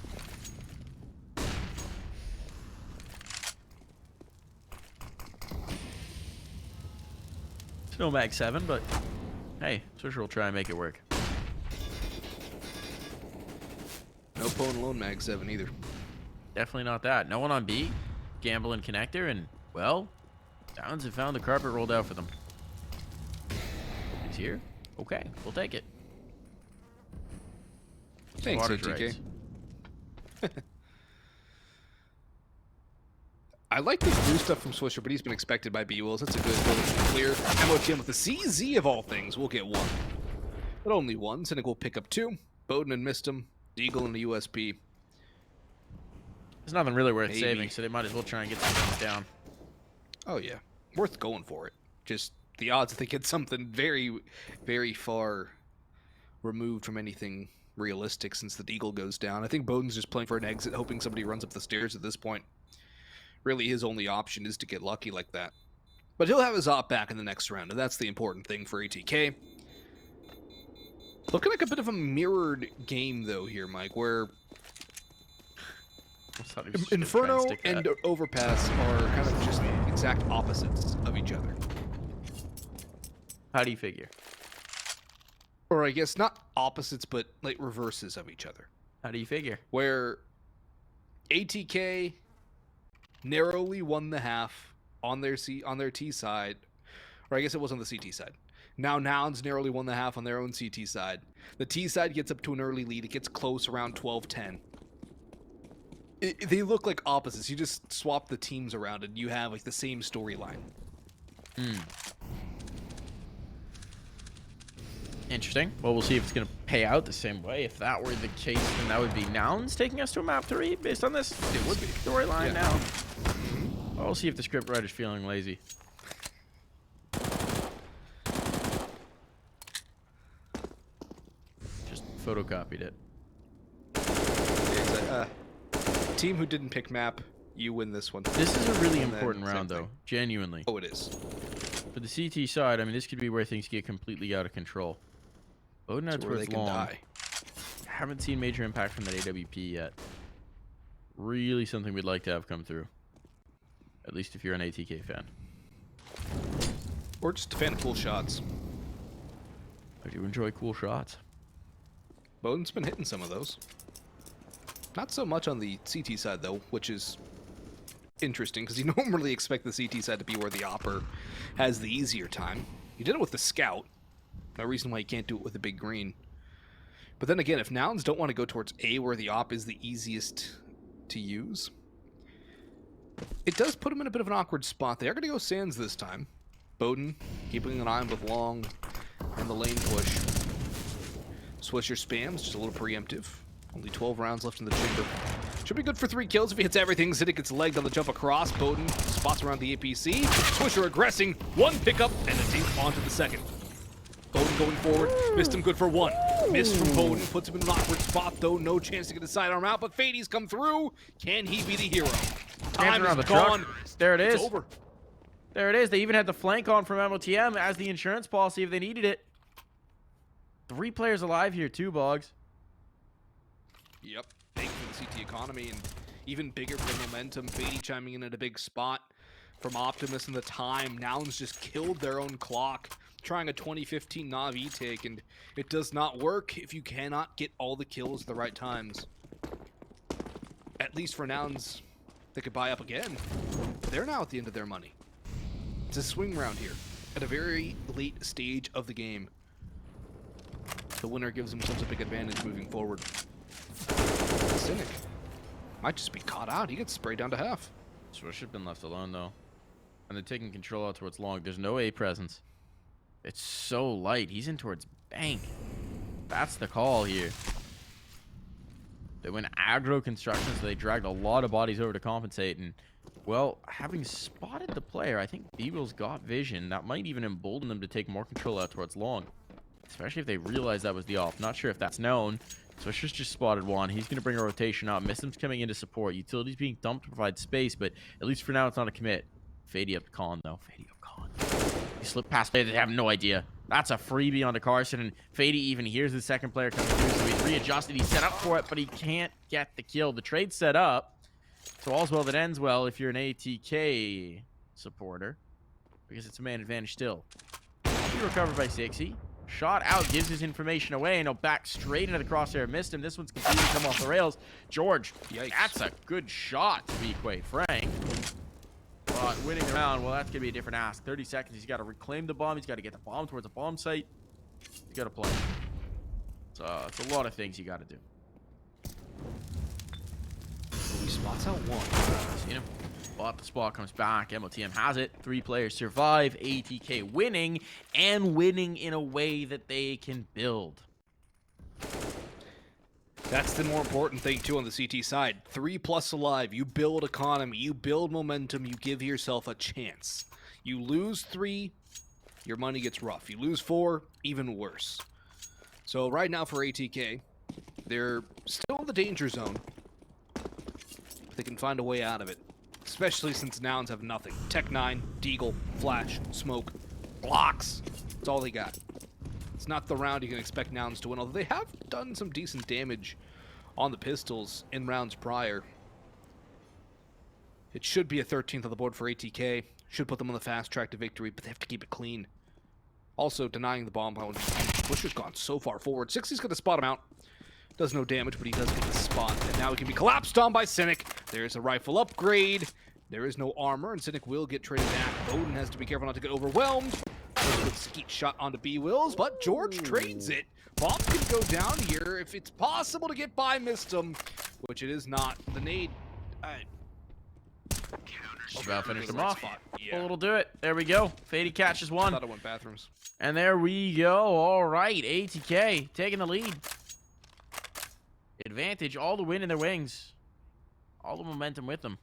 It's no Mag 7, but hey, Swisher will try and make it work. No Pwn alone Mag 7 either. Definitely not that. No one on B. Gamble and connector, and well, Nouns have found the carpet rolled out for them. He's here? Okay, we'll take it. Thanks, Water's ATK. rights. I like this new stuff from Swisher, but he's been expected by B-Wills. That's a good clear. MOTM with the CZ of all things. We'll get one. But only one. Cynic will pick up 2. Bowden and missed him. Deagle and the USP. There's nothing really worth Maybe. saving, so they might as well try and get some things down. Oh, yeah. Worth going for it. Just the odds that they get something very, very far removed from anything realistic since the Deagle goes down. I think Bowden's just playing for an exit, hoping somebody runs up the stairs at this point. Really, his only option is to get lucky like that. But he'll have his op back in the next round, and that's the important thing for ATK. Looking like a bit of a mirrored game, though, here, Mike, where Inferno and Overpass are kind of just exact opposites of each other. How do you figure? Or I guess not opposites, but like reverses of each other. How do you figure? Where ATK narrowly won the half on their T side, or I guess it was on the CT side. Now Nouns narrowly won the half on their own CT side. The T side gets up to an early lead. It gets close around 12-10. They look like opposites. You just swap the teams around and you have like the same storyline. Interesting. Well, we'll see if it's going to pay out the same way. If that were the case, then that would be Nouns taking us to a map 3 based on this It would be. storyline now. Well, we'll see if the scriptwriter's feeling lazy. Just photocopied it. Team who didn't pick map, you win this one. This is a really And then important same round, though. thing. Genuinely. Oh, it is. For the CT side, I mean, this could be where things get completely out of control. Bowden out It's where they towards can long. die. Haven't seen major impact from that AWP yet. Really something we'd like to have come through. At least if you're an ATK fan. Or just a fan of cool shots. I do enjoy cool shots. Bowden's been hitting some of those. Not so much on the CT side, though, which is interesting, because you normally expect the CT side to be where the Opper has the easier time. You did it with the Scout. No reason why you can't do it with the Big Green. But then again, if Nouns don't want to go towards A, where the Op is the easiest to use, it does put them in a bit of an awkward spot. They are going to go Sands this time. Bowden keeping an eye on both long and the lane push. Swisher spams, just a little preemptive. Only 12 rounds left in the chamber. Should be good for 3 kills if he hits everything. Ziddick gets legged on the jump across. Bowden spots around the APC. Swisher aggressing. 1 pickup and a deep onto the second. Bowden going forward. Missed him good for 1. Missed from Bowden. Puts him in an awkward spot, though. No chance to get a sidearm out, but Fady's come through. Can he be the hero? Time around is the truck. gone. There it is. It's over. There it is. They even had the flank on from MOTM as the insurance policy if they needed it. 3 players alive here too, Boggs. Yep. Big for the CT economy and even bigger for the momentum. Fady chiming in at a big spot. from Optimus and the time. Nouns just killed their own clock, trying a 2015 Na'Vi take, and it does not work if you cannot get all the kills at the right times. At least for Nouns, they could buy up again. They're now at the end of their money. It's a swing round here at a very late stage of the game. The winner gives themselves a big advantage moving forward. Cynic might just be caught out. He gets sprayed down to half. Swish has been left alone, though. And they're taking control out towards long. There's no A presence. It's so light. He's in towards bank. That's the call here. They went aggro construction, so they dragged a lot of bodies over to compensate. And, well, having spotted the player, I think B-Will's got vision. That might even embolden them to take more control out towards long. Especially if they realize that was the off. Not sure if that's known. Swisher's just spotted one. He's going to bring a rotation out. Missim's coming in to support. Utility's being dumped to provide space, but at least for now, it's not a commit. Fady up Con, though. Fady up Con. He slipped past Fady. They have no idea. That's a freebie onto Carson, and Fady even hears the second player coming through, so he's readjusted. He's set up for it, but he can't get the kill. The trade's set up, so all's well that ends well if you're an ATK supporter, because it's a man advantage still. He recovered by 60. Shot out, gives his information away, and he'll back straight into the crosshair. Missed him. This one's completely come off the rails. George, yikes. That's a good shot, to be quite frank. But winning the round, well, that's going to be a different ask. 30 seconds. He's got to reclaim the bomb. He's got to get the bomb towards a bomb site. He's got to play. So it's a lot of things you got to do. He spots out one. Seen him. But the spot comes back. MOTM has it. 3 players survive. ATK winning, and winning in a way that they can build. That's the more important thing, too, on the CT side. 3+ alive. You build economy. You build momentum. You give yourself a chance. You lose 3, your money gets rough. You lose 4, even worse. So right now for ATK, they're still in the danger zone. But they can find a way out of it. Especially since Nouns have nothing. Tech 9, Deagle, Flash, Smoke, blocks. That's all they got. It's not the round you can expect Nouns to win, although they have done some decent damage on the pistols in rounds prior. It should be a 13th on the board for ATK. Should put them on the fast track to victory, but they have to keep it clean. Also, denying the bomb would be huge. Busher's gone so far forward. 60's going to spot him out. Does no damage, but he does get the spot. And now he can be collapsed on by Cynic. There's a rifle upgrade. There is no armor, and Cynic will get traded back. Odin has to be careful not to get overwhelmed. There's a good skeet shot onto B-Wills, but George trades it. Bomb can go down here if it's possible to get by. Missed him, which it is not. The nade... Just about finished him off. Yeah. Well, it'll do it. There we go. Fady catches I one. thought it went bathrooms. And there we go. All right. ATK taking the lead. Advantage. All the wind in their wings. All the momentum with them.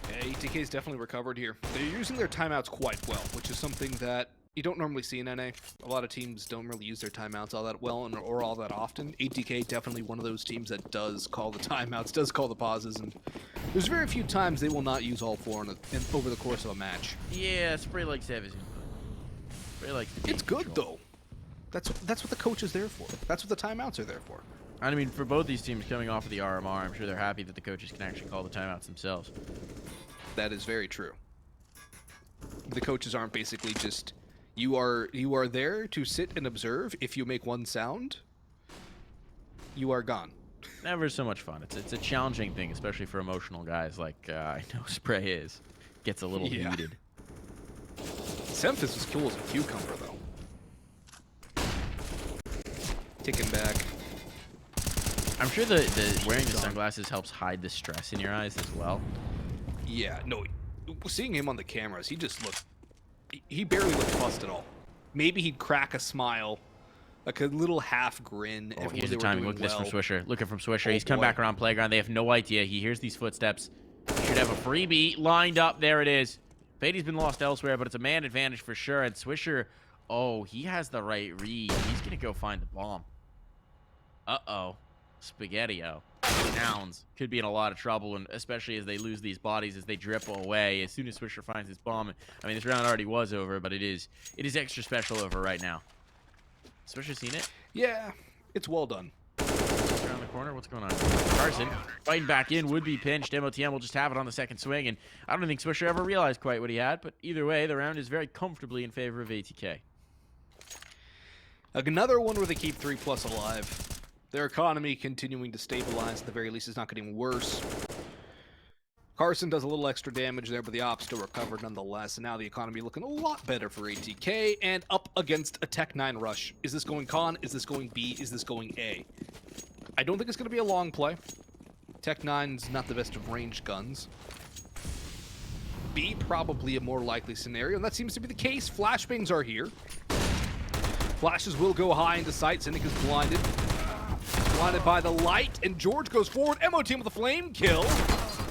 Yeah, ATK's definitely recovered here. They're using their timeouts quite well, which is something that you don't normally see in NA. A lot of teams don't really use their timeouts all that well or all that often. ATK definitely one of those teams that does call the timeouts, does call the pauses, and there's very few times they will not use all 4 over the course of a match. Yeah, Spray likes everything. Spray likes to be It's in good, control. though. That's what the coach is there for. That's what the timeouts are there for. I mean, for both these teams coming off of the RMR, I'm sure they're happy that the coaches can actually call the timeouts themselves. That is very true. The coaches aren't basically just... You are there to sit and observe. If you make one sound, you are gone. Never so much fun. It's a challenging thing, especially for emotional guys like I know Spray is. Gets a little heated. Semphis is cool as a cucumber, though. Ticking back. I'm sure the wearing the sunglasses helps hide the stress in your eyes as well. Yeah, no. Seeing him on the cameras, he just looked... He barely looked fussed at all. Maybe he'd crack a smile, like a little half grin. Oh, here's the timing. Look at this from Swisher. Look at from Swisher. He's come boy. back around playground. They have no idea. He hears these footsteps. Should have a freebie lined up. There it is. Fady's been lost elsewhere, but it's a man advantage for sure. And Swisher, oh, he has the right read. He's going to go find the bomb. Uh-oh. Spaghetti-o. Nouns could be in a lot of trouble, and especially as they lose these bodies as they drip away. As soon as Swisher finds his bomb, I mean, this round already was over, but it is extra special over right now. Swisher seen it? Yeah, it's well done. Around the corner. What's going on? Carson fighting back in, would be pinched. MOTM will just have it on the second swing, and I don't think Swisher ever realized quite what he had, but either way, the round is very comfortably in favor of ATK. Another one where they keep 3+ alive. Their economy continuing to stabilize, at the very least, is not getting worse. Carson does a little extra damage there, but the ops still recovered nonetheless, and now the economy looking a lot better for ATK, and up against a Tech 9 rush. Is this going con? Is this going B? Is this going A? I don't think it's going to be a long play. Tech 9's not the best of ranged guns. B, probably a more likely scenario, and that seems to be the case. Flashbangs are here. Flashes will go high into sight. Cynic is blinded. Blinded by the light, and George goes forward. MOTM with a flame kill.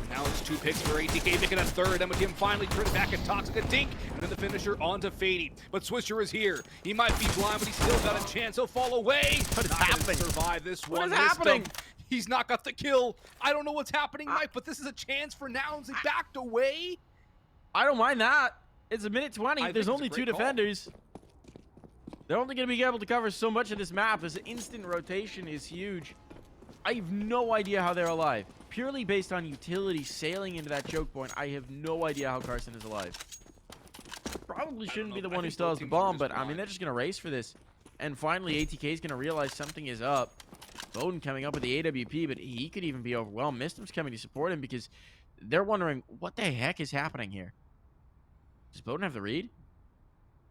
Now it's 2 picks for ATK, making a third. MOTM finally turned it back at Toxic, a dink, and then the finisher onto Fady. But Swisher is here. He might be blind, but he's still got a chance. He'll fall away. What is Not happening? gonna survive this one. What is happening? He's not got the kill. I don't know what's happening, Mike, but this is a chance for Nouns. They backed away. I don't mind that. It's a minute 20. There's only 2 great call. defenders. They're only going to be able to cover so much of this map. This instant rotation is huge. I have no idea how they're alive. Purely based on utility sailing into that choke point, I have no idea how Carson is alive. Probably shouldn't be the one who still has the bomb, but I mean, they're just going to race for this. And finally, ATK is going to realize something is up. Bowden coming up with the AWP, but he could even be overwhelmed. Mistim's coming to support him because they're wondering, what the heck is happening here? Does Bowden have the read?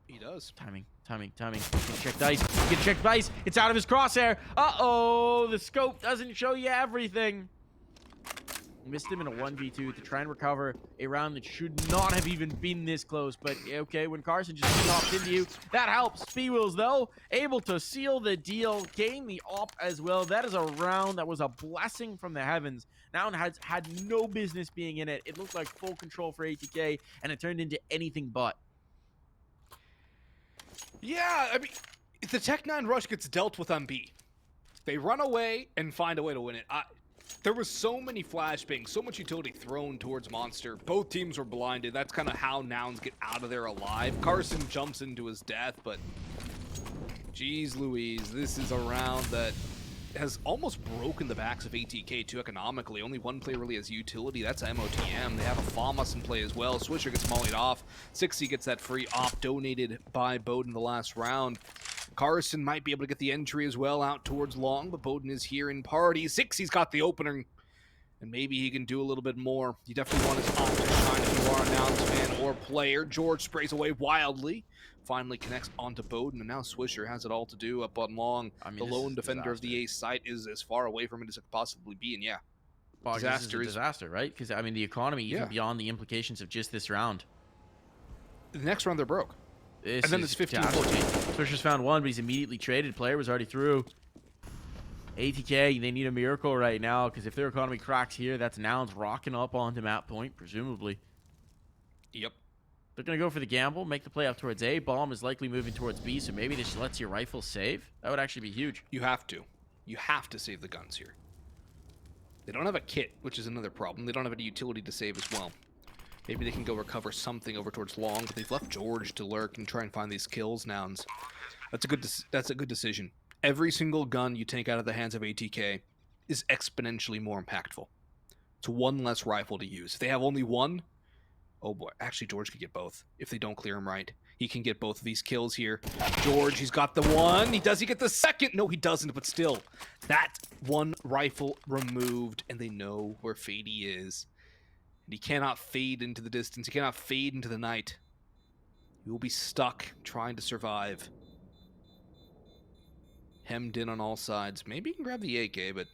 He does. Timing. He can check dice. He can check dice. It's out of his crosshair. Uh-oh. The scope doesn't show you everything. Missed him in a 1v2 to try and recover a round that should not have even been this close. But, okay, when Carson just pops into you, that helps. Speedwheels, though, able to seal the deal, gain the op as well. That is a round that was a blessing from the heavens. Noun has had no business being in it. It looked like full control for ATK, and it turned into anything but. Yeah, I mean, the Tech 9 rush gets dealt with on B. They run away and find a way to win it. There was so many flashbangs, so much utility thrown towards Monster. Both teams were blinded. That's kind of how Nouns get out of there alive. Carson jumps into his death, but geez Louise, this is a round that has almost broken the backs of ATK too economically. Only one player really has utility. That's MOTM. They have a FAMAS in play as well. Swisher gets mollied off. 60 gets that free op donated by Bowden the last round. Carson might be able to get the entry as well out towards long, but Bowden is here in party. 60's got the opener, and maybe he can do a little bit more. You definitely want his op to shine if you are a Nouns fan or player. George sprays away wildly. Finally connects onto Bowden, and now Swisher has it all to do up on long. I mean, the lone defender of the ace site is as far away from it as it could possibly be, and yeah. This is a disaster, right? Because, I mean, the economy, even beyond the implications of just this round. The next round, they're broke. And then it's 15-14. Swisher's found one, but he's immediately traded. Player was already through. ATK, they need a miracle right now, because if their economy cracks here, that's Nouns rocking up onto map point, presumably. Yep. They're going to go for the gamble, make the play up towards A. Bomb is likely moving towards B, so maybe this lets your rifle save. That would actually be huge. You have to. You have to save the guns here. They don't have a kit, which is another problem. They don't have any utility to save as well. Maybe they can go recover something over towards long, but they've left George to lurk and try and find these kills. Nouns. That's a good decision. Every single gun you take out of the hands of ATK is exponentially more impactful. It's one less rifle to use. If they have only one, oh boy, actually George could get both if they don't clear him right. He can get both of these kills here. George, he's got the one. Does he get the second? No, he doesn't, but still. That one rifle removed, and they know where Fady is. And he cannot fade into the distance. He cannot fade into the night. He will be stuck trying to survive. Hemmed in on all sides. Maybe he can grab the AK, but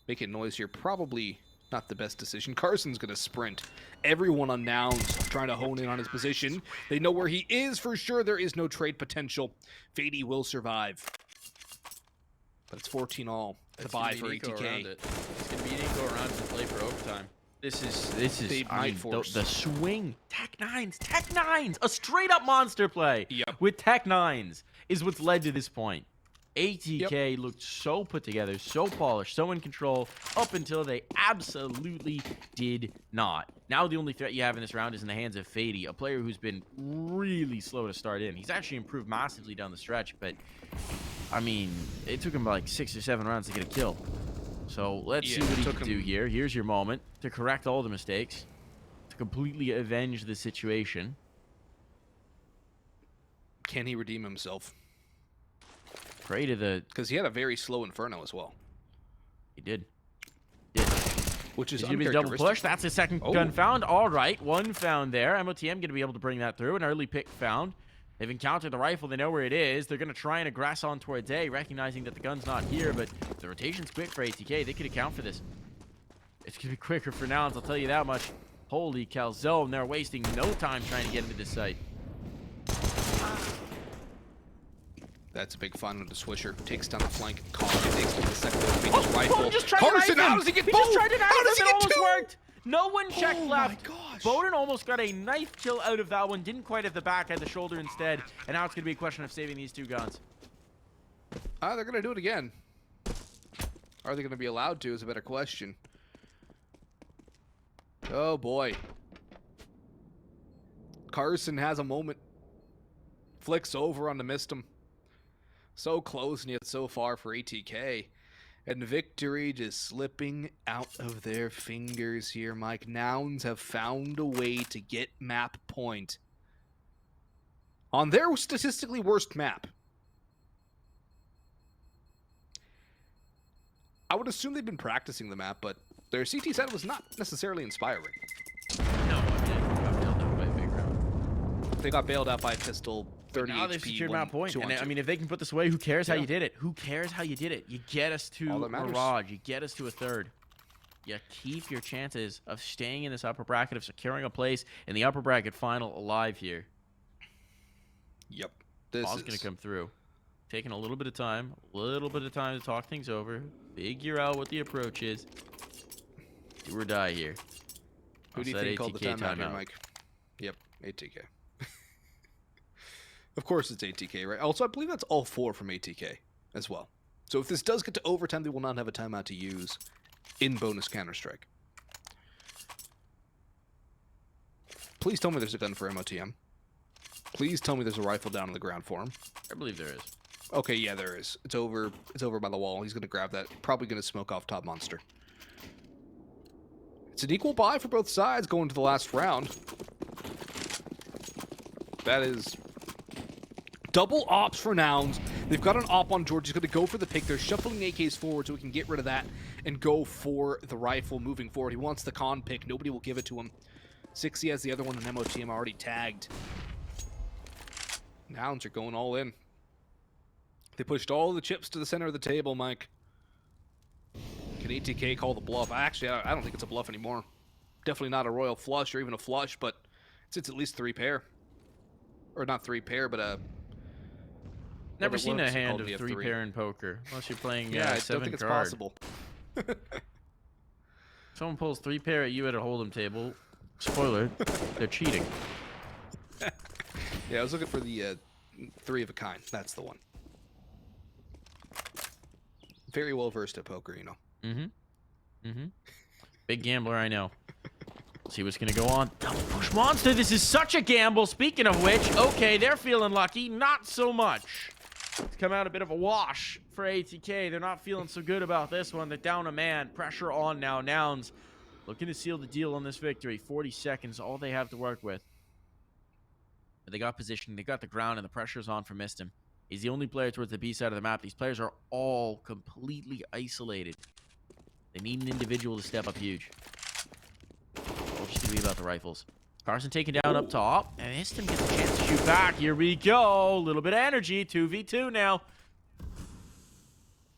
making noise here probably not the best decision. Carson's going to sprint. Everyone on Nouns trying to hone in on his position. They know where he is for sure. There is no trade potential. Fady will survive. But it's 14-all. The bye for ATK. It's going to be an eco around to play for overtime. This is the swing. Tech 9s. A straight up monster play with Tech 9s is what's led to this point. ATK looked so put together, so polished, so in control, up until they absolutely did not. Now the only threat you have in this round is in the hands of Fady, a player who's been really slow to start in. He's actually improved massively down the stretch, but, I mean, it took him like 6 or 7 rounds to get a kill. So let's see what he can do here. Here's your moment to correct all the mistakes, to completely avenge the situation. Can he redeem himself? Pray to the... Because he had a very slow Inferno as well. He did. Which is gonna be double push. That's his second gun found. All right, one found there. MOTM going to be able to bring that through. An early pick found. They've encountered the rifle. They know where it is. They're going to try and aggress on towards A, recognizing that the gun's not here, but the rotation's quick for ATK. They could account for this. It's going to be quicker for Nouns, I'll tell you that much. Holy calzone. They're wasting no time trying to get into this site. That's a big find on the Swisher. Takes down the flank. Carson takes down the second rifle. Carson, how does he get both? Just tried to knife How does he him. It get almost two? worked. No one checked left. Oh my gosh. Bowden almost got a knife kill out of that one. Didn't quite have the back, had the shoulder instead. And now it's going to be a question of saving these two guns. They're going to do it again. Are they going to be allowed to is a better question. Oh boy. Carson has a moment. Flicks over on the missed him. So close and yet so far for ATK. And victory just slipping out of their fingers here, Mike. Nouns have found a way to get map point on their statistically worst map. I would assume they've been practicing the map, but their CT set was not necessarily inspiring. No, I got bailed out by a big round. They got bailed out by a pistol. 30 now they've HP, secured map point. And I 2-on-2. mean, if they can put this away, who cares how you did it? Who cares how you did it? You get us to Mirage. You get us to a third. You keep your chances of staying in this upper bracket, of securing a place in the upper bracket final alive here. Yep. This Ball's going to come through. Taking a little bit of time to talk things over, figure out what the approach is. Do or die here. Who do you think called the timeout here, Mike? Yep, ATK. Of course it's ATK, right? Also, I believe that's all 4 from ATK as well. So if this does get to overtime, they will not have a timeout to use in bonus Counter-Strike. Please tell me there's a gun for MOTM. Please tell me there's a rifle down on the ground for him. I believe there is. Okay, yeah, there is. It's over by the wall. He's going to grab that. Probably going to smoke off top monster. It's an equal buy for both sides going to the last round. That is double ops for Nouns. They've got an op on George. He's going to go for the pick. They're shuffling AKs forward so we can get rid of that and go for the rifle moving forward. He wants the con pick. Nobody will give it to him. 60 has the other one, and MOTM already tagged. Nouns are going all in. They pushed all the chips to the center of the table, Mike. Can ATK call the bluff? Actually, I don't think it's a bluff anymore. Definitely not a royal flush or even a flush, but it's at least 3 pair. Or not 3 pair, but Never seen a hand of 3 pair in poker, unless you're playing yeah, I 7 don't think it's card. possible. Someone pulls 3 pair at you at a hold'em table. Spoiler, they're cheating. Yeah, I was looking for the 3 of a kind. That's the one. Very well versed at poker, you know. Big gambler, I know. See what's gonna go on. Double push monster. This is such a gamble. Speaking of which, okay, they're feeling lucky. Not so much. It's come out a bit of a wash for ATK. They're not feeling so good about this one. They're down a man. Pressure on now. Nouns looking to seal the deal on this victory. 40 seconds, all they have to work with. But they got positioning. They got the ground, and the pressure's on for Mistim. He's the only player towards the B side of the map. These players are all completely isolated. They need an individual to step up huge. All just gonna be about the rifles. Carson taken down up top, and Mistim gets a chance to shoot back. Here we go. A little bit of energy. 2v2 now.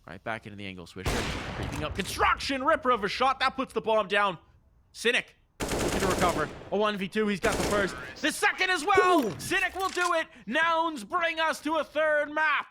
Right back into the angle. Swisher creeping up. Construction. Ripper of a shot. That puts the bomb down. Cynic looking to recover. A 1v2. He's got the first. The second as well. Cynic will do it. Nouns bring us to a third map.